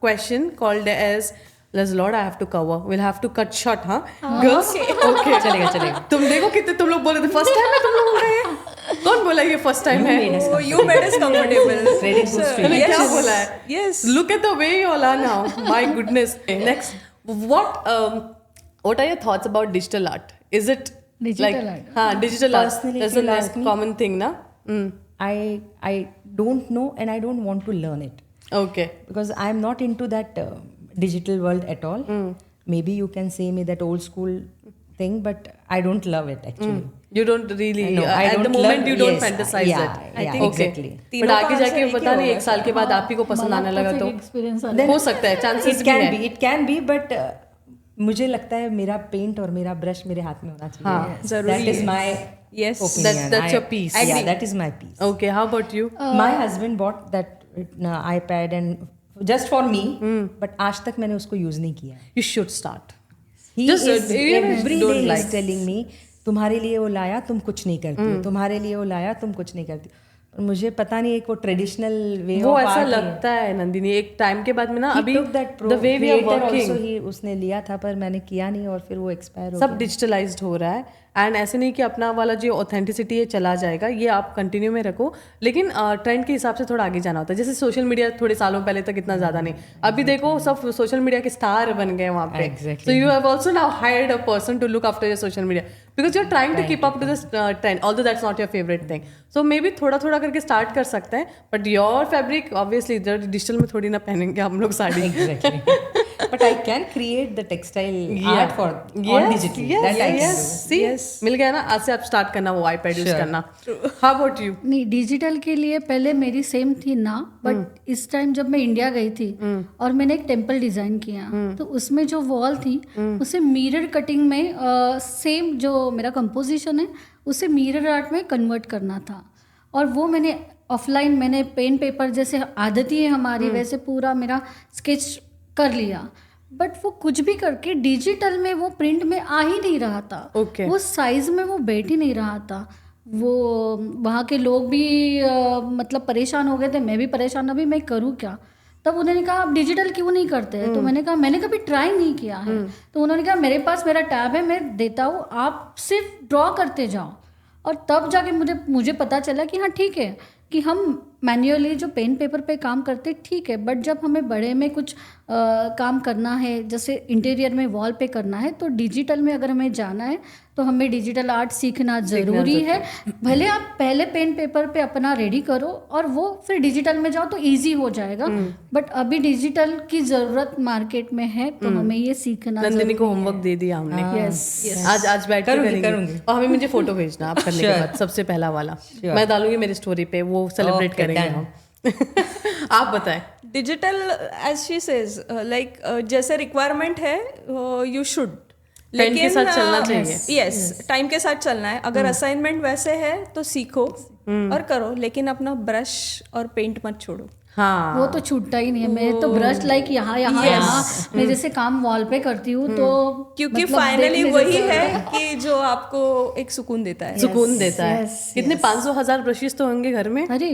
question called as there's a lot I have to cover. We'll have to cut short, huh? Girls? Okay. चलेगा. तुम देखो कितने तुम लोग बोले थे फर्स्ट टाइम है तुम लोग गए. कौन बोला ये फर्स्ट टाइम है? Oh, you made us comfortable. Credit goes to you. मैंने क्या Yes. बोला है? Yes. Look at the way you all are now. My goodness. Next, what are your thoughts about digital art? Is it Digital like art. हाँ digital art? Personally, That's if a you'll ask me- common thing, ना? I don't know and I don't want to learn it. Okay. Because I'm not into that digital world at all. Maybe you can say me that old school thing, but I don't love it actually. You don't really No, I at the don't moment love- you don't yes, fantasize yeah, it. I think Okay. exactly. But तीनों आगे का जाके आंसर एक पता ही नहीं होगा 1 साल के बाद आप ही को पसंद आने लगा तो एक्सपीरियंस हो सकता है, चांसेस It भी can है. be, it can be, but मुझे लगता है मेरा पेंट और मेरा ब्रश मेरे हाथ में होना चाहिए. हाँ, जरूरी That is है. my Yes. opinion. That's your piece. Yeah, Agree. that is my piece. Okay, how about you? My husband bought that iPad and just for me, but आज तक मैंने उसको यूज नहीं किया. You should start. He Just is even if every you don't day like. he's telling me तुम्हारे लिए वो लाया तुम कुछ नहीं करती हो, तुम्हारे लिए वो लाया तुम कुछ नहीं करती. और मुझे पता नहीं एक वो ट्रेडिशनल वे वो ऑफ ऐसा आर्ट लगता है नंदिनी एक टाइम के बाद में ना अभी the way we are creator working also he उसने लिया था पर मैंने किया नहीं और फिर वो एक्सपायर हो सब गया. डिजिटलाइज्ड हो रहा है एंड ऐसे नहीं कि अपना वाला जो ऑथेंटिसिटी है चला जाएगा, ये आप कंटिन्यू में रखो, लेकिन ट्रेंड के हिसाब से थोड़ा आगे जाना होता है. जैसे सोशल मीडिया थोड़े सालों पहले तक इतना ज़्यादा नहीं, अभी देखो सब सोशल मीडिया के स्टार बन गए वहाँ पे. Exactly. So you have also now hired a person to look after your social media because you are trying to keep up to this trend although that's not your favourite thing. So maybe थोड़ा थोड़ा करके स्टार्ट कर सकते हैं, but your fabric obviously digital में थोड़ी ना पहनेंगे हम लोग sari. Exactly. But I can create the textile art for on digital. That I can do. See, मिल गया ना, आज से आप स्टार्ट करना वो iPad यूज करना. How about you? नहीं, डिजिटल के लिए पहले मेरी सेम थी ना, बट इस टाइम जब मैं इंडिया गई थी और मैंने एक टेम्पल डिजाइन किया, तो उसमें जो वॉल थी उसे मिरर कटिंग में सेम जो मेरा कंपोजिशन है उसे मिरर आर्ट में कन्वर्ट करना था. और वो मैंने ऑफलाइन मैंने पेन पेपर जैसे आदत ही है हमारी वैसे पूरा मेरा स्केच कर लिया, बट वो कुछ भी करके डिजिटल में वो प्रिंट में आ ही नहीं रहा था. Okay. वो साइज में वो बैठ ही नहीं रहा था. वो वहाँ के लोग भी मतलब परेशान हो गए थे, मैं भी परेशान, अभी मैं करूँ क्या. तब उन्होंने कहा आप डिजिटल क्यों नहीं करते हैं? तो मैंने कहा मैंने कभी ट्राई नहीं किया है। तो उन्होंने कहा मेरे पास मेरा टैब है, मैं देता हूँ, आप सिर्फ ड्रॉ करते जाओ। और तब जाके मुझे पता चला कि हाँ ठीक है कि हम मैन्युअली जो पेन पेपर पे काम करते ठीक है, बट जब हमें बड़े में कुछ काम करना है, जैसे इंटीरियर में वॉल पे करना है, तो डिजिटल में अगर हमें जाना है तो हमें डिजिटल आर्ट सीखना ज़रूरी है। भले आप पहले पेन पेपर पे अपना रेडी करो और वो फिर डिजिटल में जाओ तो इजी हो जाएगा, बट अभी डिजिटल की ज़रूरत मार्केट में है, तो हमें ये सीखना नंदिनी को होमवर्क दे दिया हमने। यस आज बैठ के करेंगे और हमें मुझे फोटो भेजना आप करने के बाद, सबसे पहला वाला मैं डालूंगी मेरी स्टोरी पे, वो सेलिब्रेट करेंगे हम। आप बताएं। Digital age she says like जैसे रिक्वायरमेंट है यू शुड, टाइम के साथ चलना चाहिए। यस, टाइम के साथ चलना है। अगर असाइनमेंट वैसे है तो सीखो और करो, लेकिन अपना ब्रश और पेंट मत छोड़ो। हाँ, वो तो छूटता ही नहीं है। मैं तो ब्रश लाइक यहाँ मैं जैसे काम वॉल पे करती हूँ तो क्योंकि मतलब फाइनली देखने वही जैसा है कि जो आपको एक सुकून देता है। सुकून देता है। yes, कितने 500,000 ब्रशेस तो होंगे घर में। अरे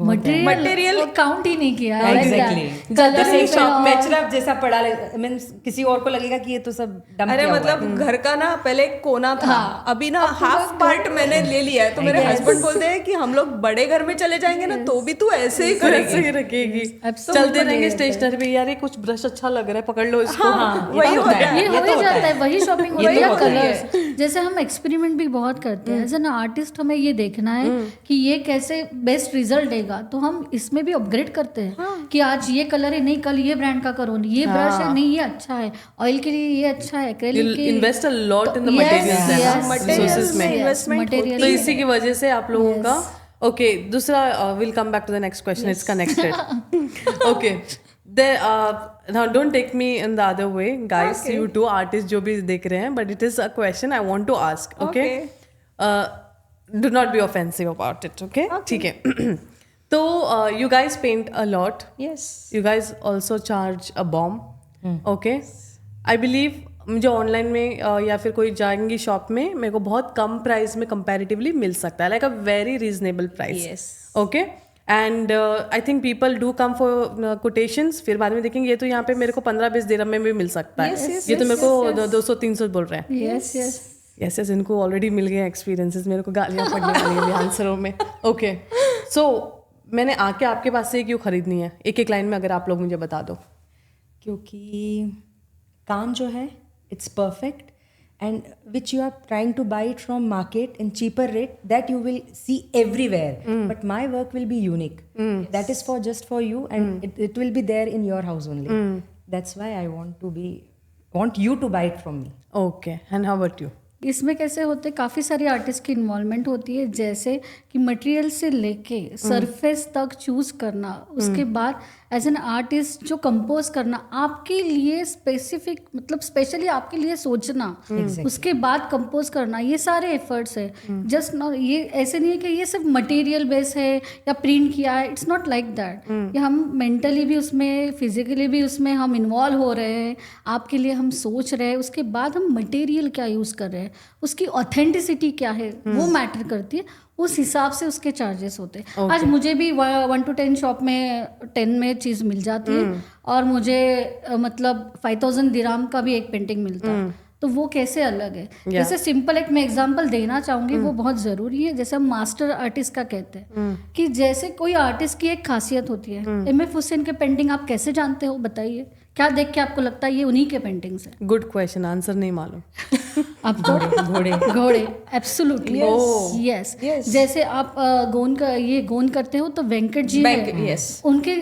मटेरियल काउंट ही नहीं किया। Exactly. कलर जैसे मैचअप जैसा पड़ा मीन्स किसी और को लगेगा कि ये तो सब डंप अरे किया हुआ मतलब घर का ना पहले एक कोना था, अभी ना हाफ पार्ट मैंने ले लिया है। तो मेरे हस्बैंड बोलते हैं कि हम लोग बड़े घर में चले जाएंगे ना तो भी तू ऐसे ही करेगी। रखेगी, चलते रहेंगे स्टेशनरी पे, यार ये कुछ ब्रश अच्छा लग रहा है, पकड़ लो इसको। वही होता है। ये हो ही जाता है, वही शॉपिंग हो रही है। कलर्स जैसे हम एक्सपेरिमेंट भी बहुत करते हैं एज एन आर्टिस्ट, हमें ये देखना है कि ये कैसे बेस्ट रिजल्ट देगा, तो हम इसमें भी अपग्रेड करते हैं कि आज ये कलर है, नहीं कल ये ब्रांड का करो, ये ब्रश है, नहीं ये अच्छा है, ऑयल के लिए ये अच्छा है, एक्रेलिक के invest a lot in the materials में इन्वेस्टमेंट मटेरियल। तो इसी की वजह से आप लोगों का ओके। दूसरा will come back to the next question, it's connected. Okay, now don't take me in the other way guys, you two artists जो भी देख रहे हैं, but it is a question I want to ask, okay? Do not be offensive about it, okay? ठीक है। तो you guys paint a lot, Yes. you guys also charge a bomb, okay? I believe मुझे ऑनलाइन में या फिर कोई जाएंगी शॉप में मेरे को बहुत कम प्राइस में कंपैरेटिवली मिल सकता है, like a very reasonable price. Yes. Okay, and I think people do come for quotations, फिर बाद में देखेंगे ये तो यहाँ पे मेरे को 15-20 दिरहम में भी मिल सकता है, ये तो मेरे को 200-300 बोल रहे हैं। यस यस यस, इनको ऑलरेडी मिल गए एक्सपीरियंसेस, मेरे को गालियाँ पड़ने वाली है आंसरों में। ओके, सो मैंने आके आपके पास से क्यों खरीदनी है, एक एक लाइन में अगर आप लोग मुझे बता दो। क्योंकि काम जो है it's perfect and which you are trying to buy it from market in cheaper rate that you will see everywhere, but my work will be unique, that is for just for you and it will be there in your house only. That's why I want you to buy it from me. Okay, and how about you? इसमें कैसे होते काफ़ी सारी आर्टिस्ट की इन्वॉल्वमेंट होती है, जैसे कि मटेरियल से लेके सरफेस तक चूज करना, उसके बाद एज एन आर्टिस्ट जो कंपोज करना, आपके लिए स्पेसिफिक मतलब स्पेशली आपके लिए सोचना, उसके बाद कंपोज करना, ये सारे एफर्ट्स है। जस्ट नॉट ये ऐसे नहीं है कि ये सिर्फ मटेरियल बेस है या प्रिंट किया है, इट्स नॉट लाइक दैट। ये हम मेंटली भी उसमें, फिजिकली भी उसमें हम इन्वॉल्व हो रहे हैं, आपके लिए हम सोच रहे हैं, उसके बाद हम मटेरियल क्या यूज़ कर रहे हैं, उसकी ऑथेंटिसिटी क्या है, वो मैटर करती है, उस हिसाब से उसके चार्जेस होते हैं। आज मुझे भी 1 to 10 शॉप में 10 में चीज़ मिल जाती है और मुझे मतलब 5000 दिरहम का भी एक पेंटिंग मिलता है, तो वो कैसे अलग है। जैसे सिंपल एक मैं एग्जांपल देना चाहूँगी, वो बहुत ज़रूरी है। जैसे हम मास्टर आर्टिस्ट का कहते हैं कि जैसे कोई आर्टिस्ट की एक खासियत होती है। M.F. हुसैन के पेंटिंग आप कैसे जानते हो, बताइए, क्या देख के आपको लगता है ये उन्हीं के पेंटिंग्स हैं? गुड क्वेश्चन, आंसर नहीं मालूम। आपको घोड़े एब्सोल्युटली यस। जैसे आप गोंद करते हो तो वेंकट जी है, उनके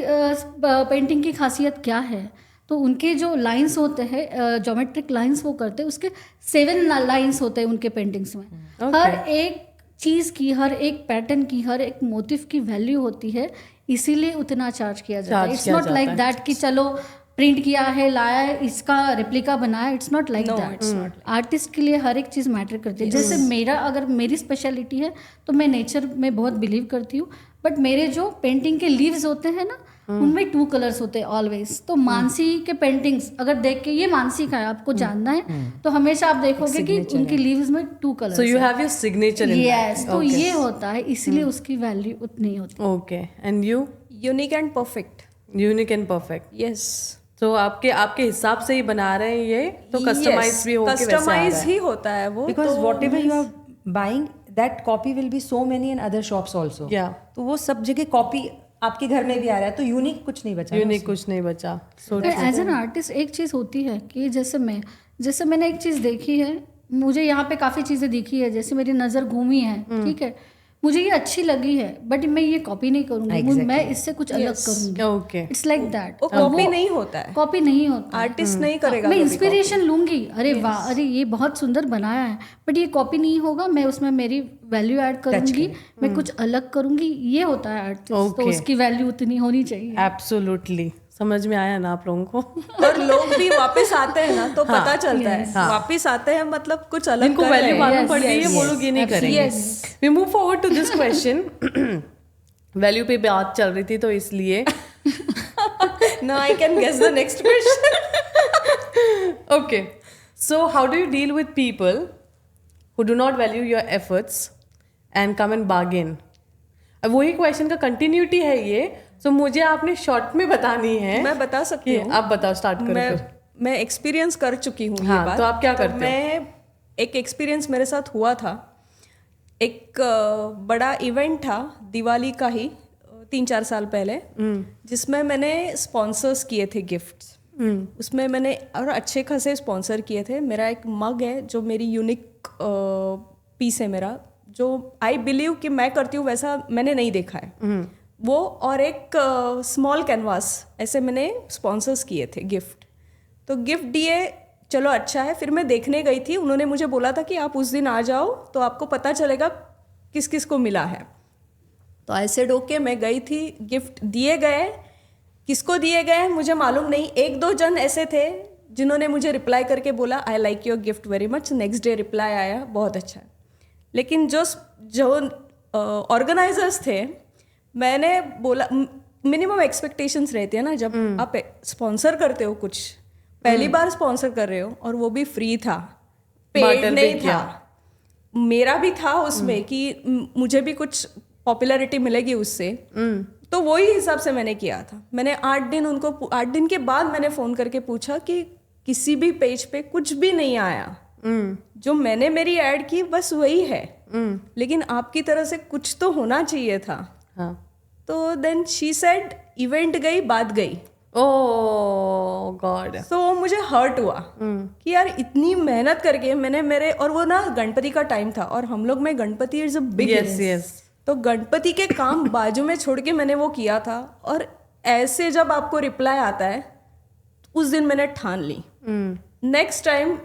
पेंटिंग की खासियत क्या है, तो उनके जो लाइंस होते हैं, ज्योमेट्रिक लाइंस वो करते हैं, उसके 7 लाइंस होते हैं उनके पेंटिंग्स में। हर एक चीज़ की, हर एक पैटर्न की, हर एक मोटिव की वैल्यू होती है, इसीलिए उतना चार्ज किया जाता है। इट्स नॉट लाइक दैट कि चलो प्रिंट किया है, लाया है, इसका रेप्लिका बनाया, it's not like that. Artist के लिए हर एक चीज़ मैटर करती है। जैसे अगर मेरी स्पेशलिटी है तो मैं नेचर में बहुत बिलीव करती हूँ, बट मेरे जो पेंटिंग के लीव्स होते हैं ना, उनमें 2 कलर्स होते हैं ऑलवेज। तो मानसी के पेंटिंग्स अगर देख के ये मानसी का है, आपको जानना है, तो हमेशा आप देखोगे कि उनकी लीव्स में 2 colours. So you have your signature in that. Yes, तो ये होता है, इसीलिए उसकी वैल्यू उतनी होती है। Okay, and you? Unique and perfect. Unique and perfect. Yes, तो आपके हिसाब से ही बना रहे हैं ये, तो कस्टमाइज भी होके वैसे आ रहा कस्टमाइज है. ही होता है वो. Because whatever you are buying, that copy will be so many in other shops also. Yeah. तो वो सब जगह कॉपी आपके घर में भी आ रहा है, तो यूनिक कुछ नहीं बचा. यूनिक कुछ नहीं बचा. So एज एन आर्टिस्ट एक चीज़ होती है कि जैसे मैंने एक चीज़ देखी है, मुझे यहाँ पे काफ़ी चीज़ें दिखी है, जैसे मेरी नज़र घूमी है, ठीक है, मुझे ये अच्छी लगी है, बट मैं ये कॉपी नहीं करूँगी, मैं इससे कुछ अलग करूँगी. ओके. It's like that. वो कॉपी नहीं होता है, कॉपी नहीं होता. आर्टिस्ट नहीं करेगा. मैं इंस्पिरेशन लूंगी, अरे वाह, अरे ये बहुत सुंदर बनाया है, बट ये कॉपी नहीं होगा, मैं उसमें मेरी वैल्यू ऐड करूंगी, मैं कुछ अलग करूंगी. ये होता है आर्टिस्ट. तो उसकी वैल्यू उतनी होनी चाहिए. एब्सोल्युटली. समझ में आया ना आप लोगों को. और लोग भी वापस आते हैं ना, तो पता चलता है. वापस आते हैं मतलब कुछ अलग जिनको कर रहे वैल्यू हैं. मालूम पड़ गई है वो लोग ये नहीं करेंगे. We move forward to this question. Value पे बात चल रही थी तो इसलिए Now I can guess the next question. okay, so how do you deal with people who do not value your efforts and come and bargain? अब वही क्वेश्चन का कंटिन्यूटी है ये, so मुझे आपने शॉर्ट में बतानी है. मैं बता सकती हूँ. आप बताओ, स्टार्ट करो फिर. मैं एक्सपीरियंस कर चुकी हूँ. हाँ, ये बात. तो आप क्या करते हो? मैं एक एक्सपीरियंस मेरे साथ हुआ था. एक बड़ा इवेंट था दिवाली का ही 3-4 साल पहले, जिसमें मैंने स्पॉन्सर्स किए थे गिफ्ट्स. उसमें मैंने और अच्छे खासे स्पॉन्सर किए थे. मेरा एक मग है जो मेरी यूनिक पीस है मेरा, जो आई बिलीव कि मैं करती हूँ वैसा मैंने नहीं देखा है वो. और एक स्मॉल कैनवास ऐसे मैंने स्पॉन्सर्स किए थे गिफ्ट. तो गिफ्ट दिए, चलो अच्छा है. फिर मैं देखने गई थी, उन्होंने मुझे बोला था कि आप उस दिन आ जाओ तो आपको पता चलेगा किस किस को मिला है. तो ऐसे डोके मैं गई थी, गिफ्ट दिए गए. किसको दिए गए मुझे मालूम नहीं. 1-2 जन ऐसे थे जिन्होंने मुझे रिप्लाई करके बोला I like your gift very much. Next day reply आया बहुत अच्छा है. लेकिन जो ऑर्गेनाइजर्स थे, मैंने बोला मिनिमम एक्सपेक्टेशंस रहती है ना जब आप स्पॉन्सर करते हो कुछ, पहली बार स्पॉन्सर कर रहे हो और वो भी फ्री था, पेड नहीं था. मेरा भी था उसमें कि मुझे भी कुछ पॉपुलैरिटी मिलेगी उससे. तो वही हिसाब से मैंने किया था. मैंने 8 दिन के बाद मैंने फ़ोन करके पूछा कि किसी भी पेज पे कुछ भी नहीं आया. जो मैंने मेरी ऐड की बस वही है, लेकिन आपकी तरह से कुछ तो होना चाहिए था. तो देन शी सेड इवेंट गई बात गई. ओह गॉड. तो मुझे हर्ट हुआ कि यार इतनी मेहनत करके मैंने मेरे, और वो ना गणपति का टाइम था और हम लोग में Ganpati is a big. Yes. तो गणपति के काम बाजू में छोड़ के मैंने वो किया था. और ऐसे जब आपको रिप्लाई आता है, उस दिन मैंने ठान ली नेक्स्ट टाइम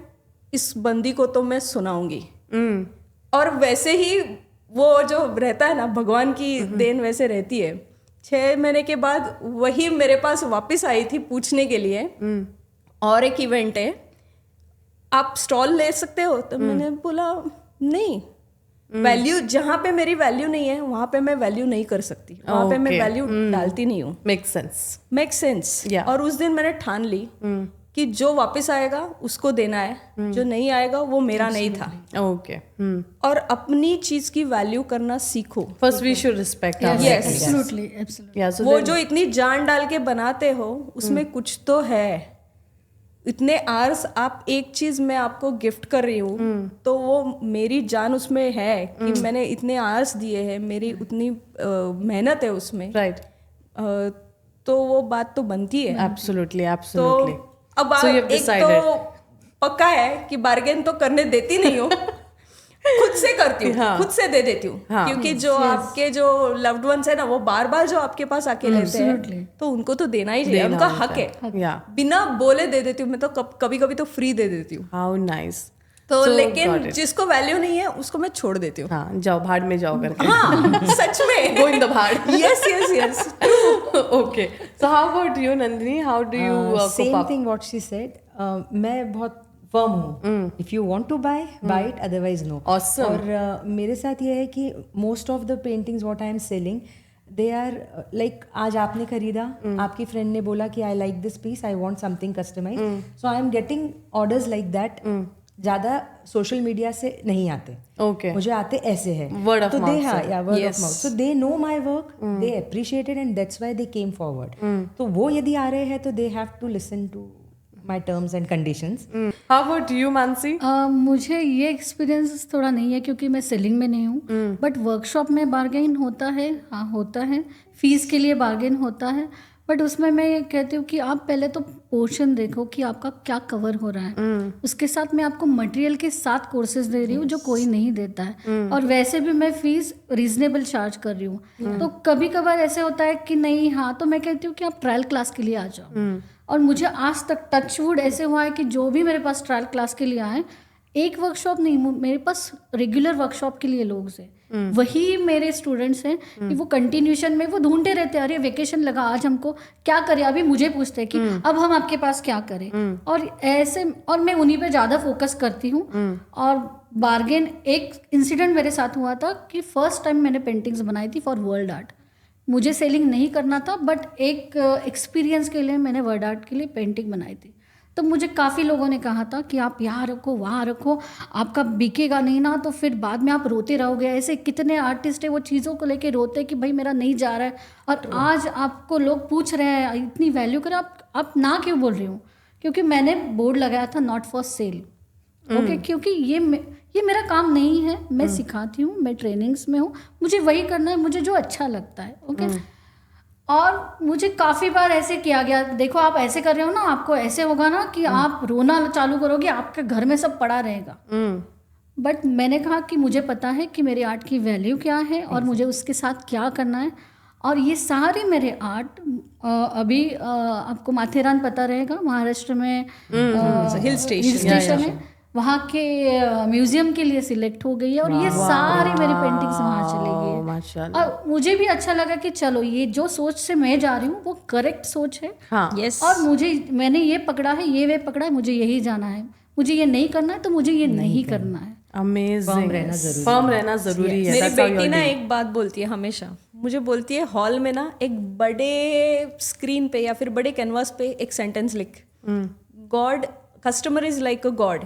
इस बंदी को तो मैं सुनाऊंगी. और वैसे ही वो जो रहता है ना, भगवान की देन वैसे रहती है. 6 महीने के बाद वही मेरे पास वापस आई थी पूछने के लिए, और एक इवेंट है, आप स्टॉल ले सकते हो. तो मैंने बोला नहीं, वैल्यू जहाँ पे मेरी वैल्यू नहीं है वहाँ पे मैं वैल्यू नहीं कर सकती, वहाँ पे मैं वैल्यू डालती नहीं हूँ. Make sense. और उस दिन मैंने ठान ली कि जो वापस आएगा उसको देना है, जो नहीं आएगा वो मेरा नहीं था. ओके. और अपनी चीज की वैल्यू करना सीखो. First we should respect. Absolutely. वो जो इतनी जान डाल के बनाते हो उसमें कुछ तो है. इतने आवर्स आप एक चीज मैं आपको गिफ्ट कर रही हूँ, तो वो मेरी जान उसमें है कि मैंने इतने आवर्स दिए हैं, मेरी उतनी मेहनत है उसमें. राइट. तो वो बात तो बनती है. एब्सोल्युटली. तो अब आप एक तो पक्का है कि बार्गेन तो करने देती नहीं हो, खुद से करती हूँ. खुद से दे देती हूँ. क्योंकि जो आपके जो लव्ड वंस है ना, वो बार बार जो आपके पास आके लेते हैं, तो उनको तो देना ही चाहिए, उनका हक है. बिना बोले दे देती हूँ मैं तो. कभी कभी तो फ्री दे देती हूँ. How nice. तो लेकिन जिसको वैल्यू नहीं है उसको मैं छोड़ देती हूँ. हाँ, जाओ भाड़ में जाओ करके. हाँ सच में. गो इन द भाड़. yes. Okay. So how about you Nandini? How do you same thing what she said. मैं बहुत फर्म हूँ. If you want to buy it, otherwise no. Awesome. और मेरे साथ ये है कि most of the paintings what I am selling, they are like, आज आपने खरीदा, आपकी फ्रेंड ने बोला कि I like this piece, I want something customise, so I am getting orders like that. ज़्यादा सोशल मीडिया से नहीं आते, Okay. मुझे आते ऐसे है Word of तो mouth दे हाँ से. या word of Yes. Mouth, so they know my work, they appreciated and that's why they came forward. तो वो यदि आ रहे हैं तो they have to listen to my terms and conditions. How about you, Mansi? मुझे ये एक्सपीरियंस थोड़ा नहीं है क्योंकि मैं सेलिंग में नहीं हूँ, बट वर्कशॉप में बार्गेन होता है, हाँ होता है, फीस के लिए बार्गेन होता है, बट उसमें मैं ये कहती हूँ कि आप पहले तो पोर्शन देखो कि आपका क्या कवर हो रहा है, उसके साथ मैं आपको मटेरियल के साथ कोर्सेज दे रही हूँ जो कोई नहीं देता है, और वैसे भी मैं फीस रीजनेबल चार्ज कर रही हूँ. तो कभी कभार ऐसे होता है कि नहीं, हाँ तो मैं कहती हूँ कि आप ट्रायल क्लास के लिए आ जाओ. और मुझे आज तक टचवुड ऐसे हुआ है कि जो भी मेरे पास ट्रायल क्लास के लिए आए, एक वर्कशॉप नहीं, मेरे पास रेगुलर वर्कशॉप के लिए लोग हैं, वही मेरे स्टूडेंट्स हैं कि वो कंटिन्यूशन में वो ढूंढते रहते हैं, अरे वेकेशन लगा आज हमको क्या करें, अभी मुझे पूछते हैं कि अब हम आपके पास क्या करें, और ऐसे, और मैं उन्हीं पे ज़्यादा फोकस करती हूँ. और बार्गेन, एक इंसिडेंट मेरे साथ हुआ था कि फर्स्ट टाइम मैंने पेंटिंग्स बनाई थी फॉर वर्ल्ड आर्ट. मुझे सेलिंग नहीं करना था, बट एक एक्सपीरियंस के लिए मैंने वर्ल्ड आर्ट के लिए पेंटिंग बनाई थी. तो मुझे काफ़ी लोगों ने कहा था कि आप यहाँ रखो वहाँ रखो, आपका बिकेगा नहीं ना तो फिर बाद में आप रोते रहोगे. ऐसे कितने आर्टिस्ट हैं वो चीज़ों को लेके रोते कि भाई मेरा नहीं जा रहा है, और आज आपको लोग पूछ रहे हैं इतनी वैल्यू करें, आप ना क्यों बोल रही हूँ, क्योंकि मैंने बोर्ड लगाया था नॉट फॉर सेल. ओके, क्योंकि ये मेरा काम नहीं है, मैं सिखाती हूँ, मैं ट्रेनिंग्स में हूँ, मुझे वही करना है, मुझे जो अच्छा लगता है. ओके. और मुझे काफ़ी बार ऐसे किया गया, देखो आप ऐसे कर रहे हो ना, आपको ऐसे होगा ना कि आप रोना चालू करोगे, आपके घर में सब पड़ा रहेगा. बट मैंने कहा कि मुझे पता है कि मेरे आर्ट की वैल्यू क्या है और मुझे उसके साथ क्या करना है. और ये सारे मेरे आर्ट अभी आपको माथेरान पता रहेगा, महाराष्ट्र में हिल स्टेशन है, वहाँ के म्यूजियम के लिए सिलेक्ट हो गई है, और ये सारी मेरी पेंटिंग्स वहाँ चली गई है. माशाल्लाह. और मुझे भी अच्छा लगा कि चलो ये जो सोच से मैं जा रही हूँ वो करेक्ट सोच है. हाँ. Yes. और मैंने ये पकड़ा है, ये वे पकड़ा है, मुझे यही जाना है, मुझे ये नहीं करना है तो मुझे ये नहीं करना है. अमेजिंग. फर्म रहना जरूरी है. मेरी That's how बेटी you're ना doing. एक बात बोलती है हमेशा, मुझे बोलती है हॉल में ना एक बड़े स्क्रीन पे या फिर बड़े कैनवास पे एक सेंटेंस लिख, God customer is like a God,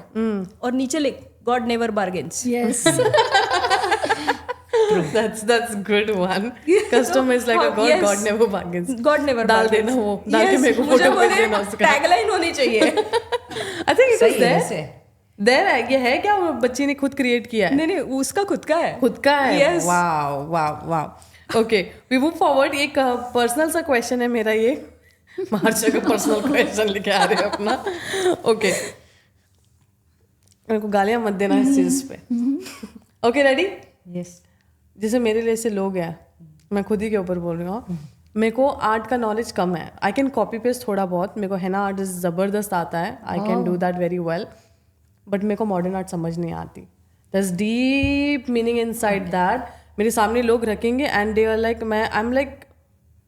और नीचे लिख God never bargains. Yes. That's good one. Customer is like a god. Yes. God never bargains. God never डाल देना वो, डाल के मेरे को मुझे फोटो भेज बोले देना उसका. टैगलाइन होनी चाहिए. I think it सही was है there. वैसे. There है, ये है क्या, वो बच्ची ने खुद क्रिएट किया है? नहीं नहीं, उसका खुद का है. खुद का है. Yes. Wow wow wow. Okay, we move forward. एक पर्सनल सा क्वेश्चन है मेरा, ये मार्च का पर्सनल क्वेश्चन लेके आ रहे हैं अपना. ओके, मेरे को गालियां मत देना इस चीज पे. Okay, ready? यस. जैसे मेरे लिए से लोग हैं, मैं खुद ही के ऊपर बोल रही हूँ, मेरे को आर्ट का नॉलेज कम है. आई कैन कॉपी पेस्ट थोड़ा बहुत, मेरे को है ना आर्ट ज़बरदस्त आता है, I can do that very well, but मेरे को मॉडर्न आर्ट समझ नहीं आती. This deep meaning inside that. मेरे सामने लोग रखेंगे and they are like, I am like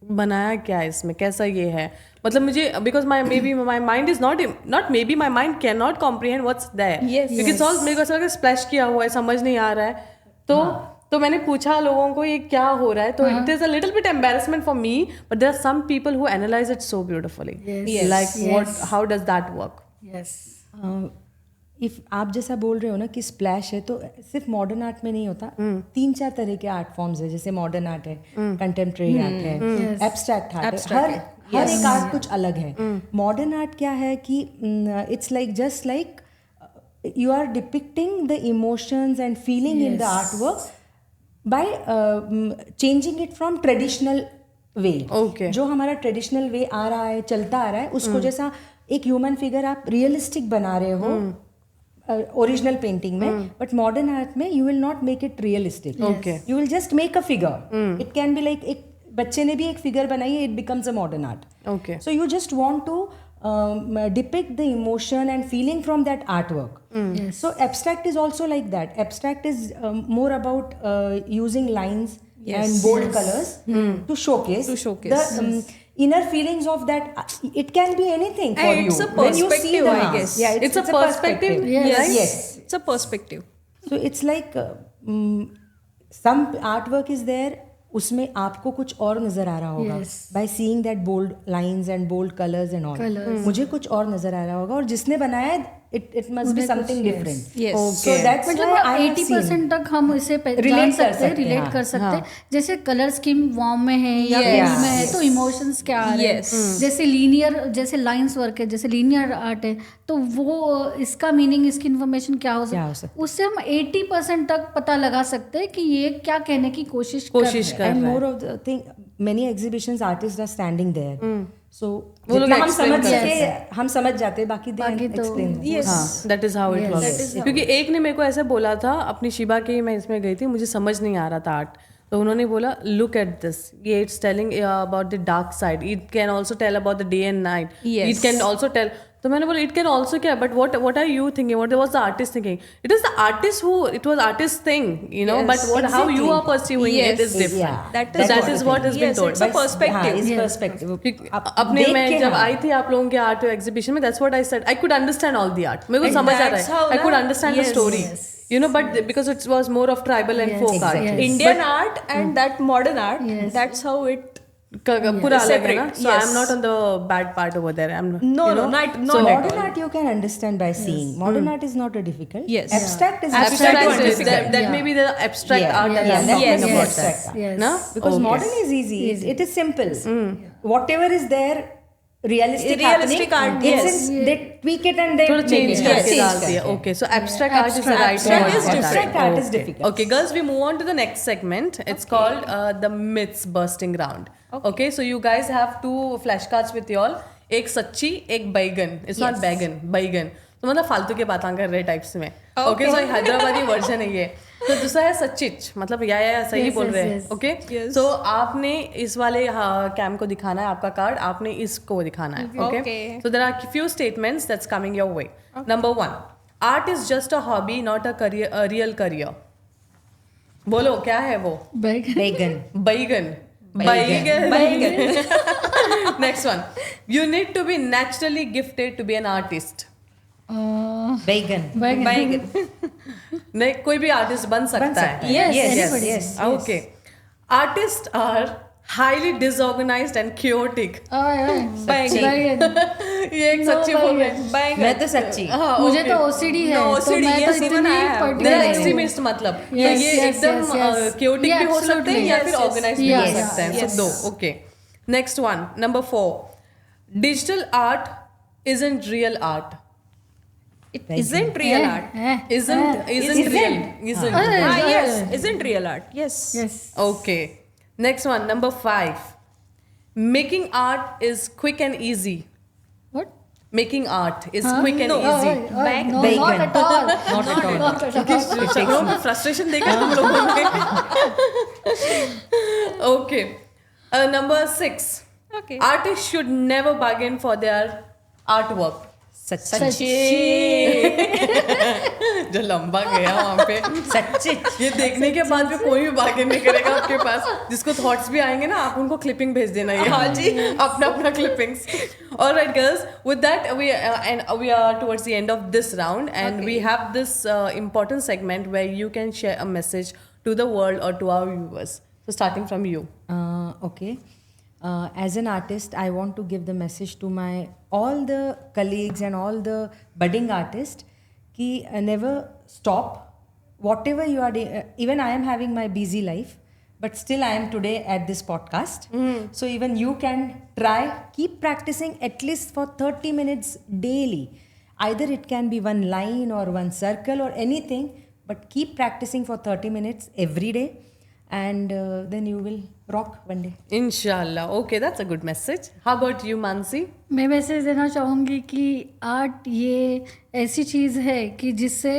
बनाया क्या है इसमें, कैसा ये है, मतलब मुझे, because my mind is not maybe my mind cannot comprehend what's there, क्योंकि इट्स ऑल मेरे को ऐसा लगा स्प्लैश किया हुआ है, समझ नहीं आ रहा है. तो मैंने पूछा लोगों को ये क्या हो रहा है, तो it is a little bit embarrassment for me, but there are some people who analyse it so beautifully, like what, how does that work. Yes. इफ आप जैसा बोल रहे हो ना कि स्प्लैश है, तो सिर्फ मॉडर्न आर्ट में नहीं होता. 3-4 तरह के आर्ट फॉर्म्स है, जैसे मॉडर्न आर्ट है, कंटेम्प्रेरी आर्ट है, एब्स्ट्रैक्ट आर्ट है, हर एक आर्ट कुछ अलग है. मॉडर्न आर्ट क्या है कि it's like just like you are depicting the emotions and feeling in the artwork by changing it from traditional way. Okay. जो हमारा ट्रेडिशनल वे आ रहा है, चलता आ रहा है, उसको जैसा एक ह्यूमन फिगर आप रियलिस्टिक बना रहे हो ओरिजिनल पेंटिंग में, बट मॉडर्न आर्ट में you will not make it realistic. You will just make a figure. It can be like, एक बच्चे ने भी एक फिगर बनाई है, it becomes a modern art. Okay. So you just want to depict the emotion and feeling from that artwork. Yes. So abstract is also like that. Abstract is more about using lines and bold colors to showcase the inner feelings of that. It can be anything for you. It's a When you see perspective, the I mask. guess. Yeah, It's a perspective. Yes. Yes. It's a perspective. So it's like some artwork is there, उसमें आपको कुछ और नजर आ रहा होगा by seeing that bold lines and bold colours and all. मुझे कुछ और नजर आ रहा होगा, और जिसने बनाया है it must be something different. Yes. So that's मतलब why I have 80% तक हम इसे जान Relate कर सकते हैं, सकते हैं, रिलेट हाँ, कर सकते हैं. जैसे कलर स्कीम वार्म में है या Yes. cool में है तो इमोशंस क्या आ रहे हैं. Yes. जैसे लीनियर, जैसे लाइंस वर्क है, जैसे लीनियर आर्ट है, तो वो इसका मीनिंग, इसकी इन्फॉर्मेशन क्या हो क्या हो सकती सकता है, उससे हम 80% तक पता लगा सकते हैं कि ये क्या कहने की कोशिश कर रहे हैं. and more of the thing, many exhibitions artists are standing there. So वो लोग जितना हम explain समझ कर सके हम समझ जाते हैं, बाकी बाकी तो- explain. Yes. That is how it Yes. Works. That is क्योंकि एक ने मेरे को ऐसे बोला था, अपनी शिबा के मैं इसमें गई थी, मुझे समझ नहीं आ रहा था आर्ट, तो उन्होंने बोला लुक एट दिस, ये it's telling about the dark side, it can also tell about the day and night, Yes. It can also tell. तो मैंने बोला इट कैन ऑल्सो क्या, but what are you thinking, what was the artist thinking? It is the artist who, it was artist thing, you know, Yes, but what how you are perceiving it Yes. Is different. That is what has been yes, told. It's a perspective. It's Yes. perspective. अपने में जब आई थी आप लोगों के आर्ट एग्जीबिशन में, that's what I said, I could understand all the art, मेरे को And समझ आ that's रहा how है, आई कुड ना- understand the yes, story, yes. you know, but because it was more of tribal and folk art. Exactly. Yes. Indian art and that modern art. Yes. That's how it. पूरा अलग है ना, Separate, so I'm yes. not on the bad part over there. I'm No, you no, know? not So at Modern all. art you can understand by seeing. Modern art is not a difficult. Yes. Abstract is Abstract difficult. is that may be the abstract Yeah, art that yeah, I'm that talking may be about. abstract that. art. Yes. No? Because Okay. modern is easy. It is simple. Whatever is there, realistic Realistic happening, art, it's yes. in, they tweak it and they थोड़ा make change it. करके Change डाल दिया. करके. Okay, so abstract art is the right Abstract word is for that. different. Art is Okay. difficult. Okay, girls, we move on to the next segment. It's called the myths busting round. Okay, so you guys have two flashcards with y'all. एक सच्ची, एक बैगन. It's not बैगन, बैगन. तो मतलब फालतू के बातें कर रहे टाइप्स में. Okay, so हैदराबादी वर्जन है ये. तो दूसरा है सच्चिच, मतलब या सही बोल रहे हैं. ओके, सो आपने इस वाले कैम को दिखाना है आपका कार्ड, आपने इसको दिखाना है. Okay, so there are few statements that's coming your way. Number 1, art is just a hobby not a real career. बोलो क्या है वो? Vegan. बैगन. बैगन. Next one, you need to be naturally gifted to be an artist. Vegan. नहीं, कोई भी आर्टिस्ट बन सकता है. Yes, Yes, anybody. yes. Okay. Artists are highly disorganized and chaotic. ये एक सच्ची बोल रहे हैं. मैं तो सच्ची. मुझे तो OCD है, No, तो OCD, मैं तो yes, even इतनी I have. They're particular extremist मतलब. Yes, ये yes, एकदम yes, yes. chaotic Yeah, भी हो सकते हैं absolutely. या Yes, फिर yes. organized भी हो Yes, सकते हैं. yes. So दो. Okay. Next one, number 4. Digital art isn't real art. It isn't real art. Isn't real. Isn't. Yes, isn't real art. Yes. Yes. Okay. Next one, number 5. Making art is quick and easy. What? Making art is quick and No. easy. No, not Bacon. at all. Not at all. Not at all. शक्लों में फ्रस्ट्रेशन देखा तुम लोगों ने. Okay. Number 6. Okay. Artists should never bargain for their artwork. सच्ची. जो लंबा गया वहाँ पे. सच्ची. ये देखने के बाद भी कोई भी बार्गेन नहीं करेगा आपके पास. जिसको थॉट्स भी आएंगे ना, आप उनको क्लिपिंग भेज देना. ये हाँ जी, अपना clippings. Alright girls, with that we are towards the end of this round, and we have this important segment where you can share a message to the world or to our viewers. So starting from you. Okay. As an artist, I want to give the message to all the colleagues and all the budding artists कि never stop. Whatever you are doing, even I am having my busy life, but still I am today at this podcast. So even you can try, keep practicing at least for 30 minutes daily. Either it can be one line or one circle or anything, but keep practicing for 30 minutes every day. And then you will rock one day. Inshallah. Okay, that's a good message. How about you, Mansi? मैं मैसेज देना चाहूँगी कि आर्ट ये ऐसी चीज़ है कि जिससे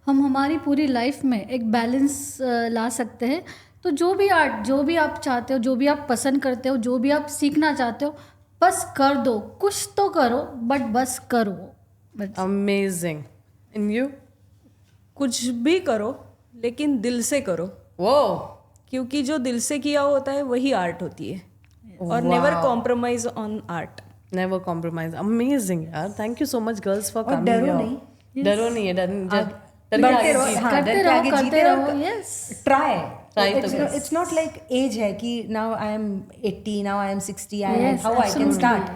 हम हमारी पूरी लाइफ में एक बैलेंस ला सकते हैं. तो जो भी आर्ट, जो भी आप चाहते हो, जो भी आप पसंद करते हो, जो भी आप सीखना चाहते हो, बस कर दो. कुछ तो करो, बट बस करो. Amazing. And you? कुछ भी करो, लेकिन दिल से करो. Whoa. क्योंकि जो दिल से किया होता है वही आर्ट होती है. और never compromise on art. Never compromise. Amazing, यार. Thank you so much, girls, for और coming डरो here. नहीं. डरो नहीं है. बढ़ते रहो. हाँ, करते डर के रहो, आगे करते जीते रहो. रहो. Yes. Try. Try तो It's it's not like age है कि now I am 80, now I am 60, Yes, how I can absolutely. start.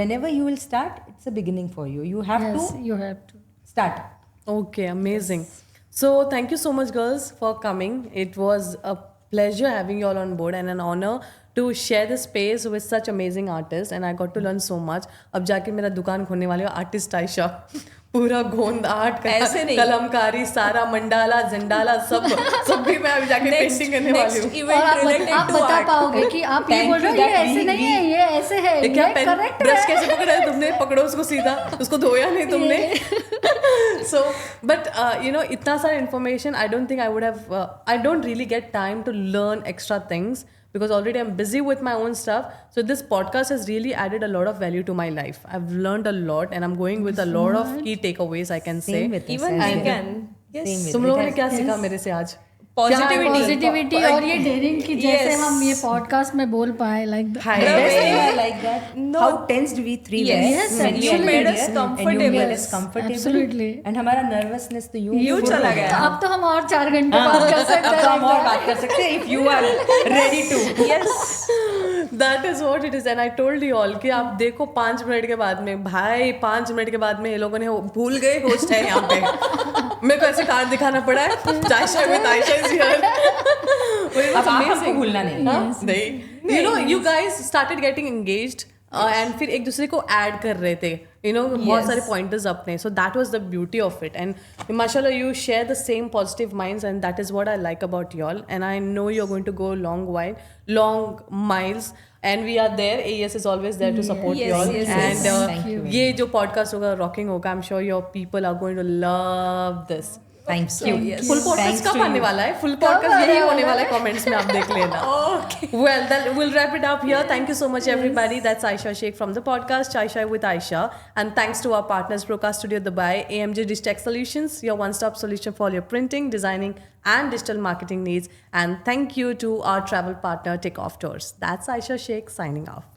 Whenever you will start, it's a beginning for you. You have Yes, to you have to. start. Okay, amazing. So thank you so much, girls, for coming. It was a pleasure having you all on board and an honor to share the space with such amazing artists. And I got to learn so much. अब जाके मेरा दुकान खोलने वाली हूँ, आर्टिस्ट आयशा, पूरा गोंद आर्ट, ऐसे नहीं। कलमकारी, सारा मंडाला, झंडाला, सब भी मैं अभी जाके पेंटिंग करने वाली हूँ। नेक्स्ट और इवेंट रिलेटेड आप टू बता आर्ट। पाओगे कि आप ये बोल रहे हो ये ऐसे नहीं है, ये ऐसे है, ये क्या ये पेन करेक्ट ब्रश है। कैसे पकड़ा है तुमने? पकड़ो उसको सीधा, उसको धोया नहीं तुमने। So, but इतना सारा information, I don't think I would have. I don't really get time to learn extra things because already I'm busy with my own stuff. So this podcast has really added a lot of value to my life. I've learned a lot, and I'm going with a lot of key takeaways. I can say. Same with us. Even as we well. can. Yes. Same with तुम it लोगों ने has- क्या सीखा मेरे से आज? पॉजिटिविटी और ये डेयरिंग की जैसे Yes. हम ये पॉडकास्ट में बोल पाए like Hi. The best way- thing I like that how tensed we three Yes. were Yes, when you were made us here and comfortable. you made Yes, us comfortable. absolutely. And हमारा nervousness तो यूं चला गया। तो अब तो हम और 4 घंटे बात कर सकते अब तो हम और हैं। बात कर सकते हैं if you are ready to. Yes. That is what it is, and I told you all कि आप देखो 5 मिनट के बाद में, भाई 5 मिनट के बाद में ये लोगों ने भूल गए होस्ट है यहाँ पे। मेरे को ऐसे कार्ड दिखाना पड़ा है, Aisha with Aisha is here. अब आप हमको भूलना नहीं। नहीं, you guys started getting engaged and फिर एक दूसरे को ऐड कर रहे थे, बहुत सारे pointers अपने, so that was the beauty of it, and mashallah you share the same positive minds, and that is what I like about y'all, and I know you're going to go long miles, and we are there. AES is always there to support Yes, y'all, yes, and yes. Thank you. ये जो podcast होगा rocking होगा, I'm sure your people are going to love this. Thank you. yes. Full podcast Thanks कब to आने you. वाला है? फुल पॉडकास्ट आने यही वाला होने वाला है? है, कमेंट्स में आप देख लेना. Well, then we'll wrap it up here. Thank you so much, everybody. That's Aisha Sheikh from the podcast Chai with Aisha, and thanks to our partners Procast Studio Dubai, AMG Digitech Solutions, your one-stop solution for all your printing, designing, and digital marketing needs. And thank you to our travel partner Takeoff Tours. That's Aisha Sheikh signing off.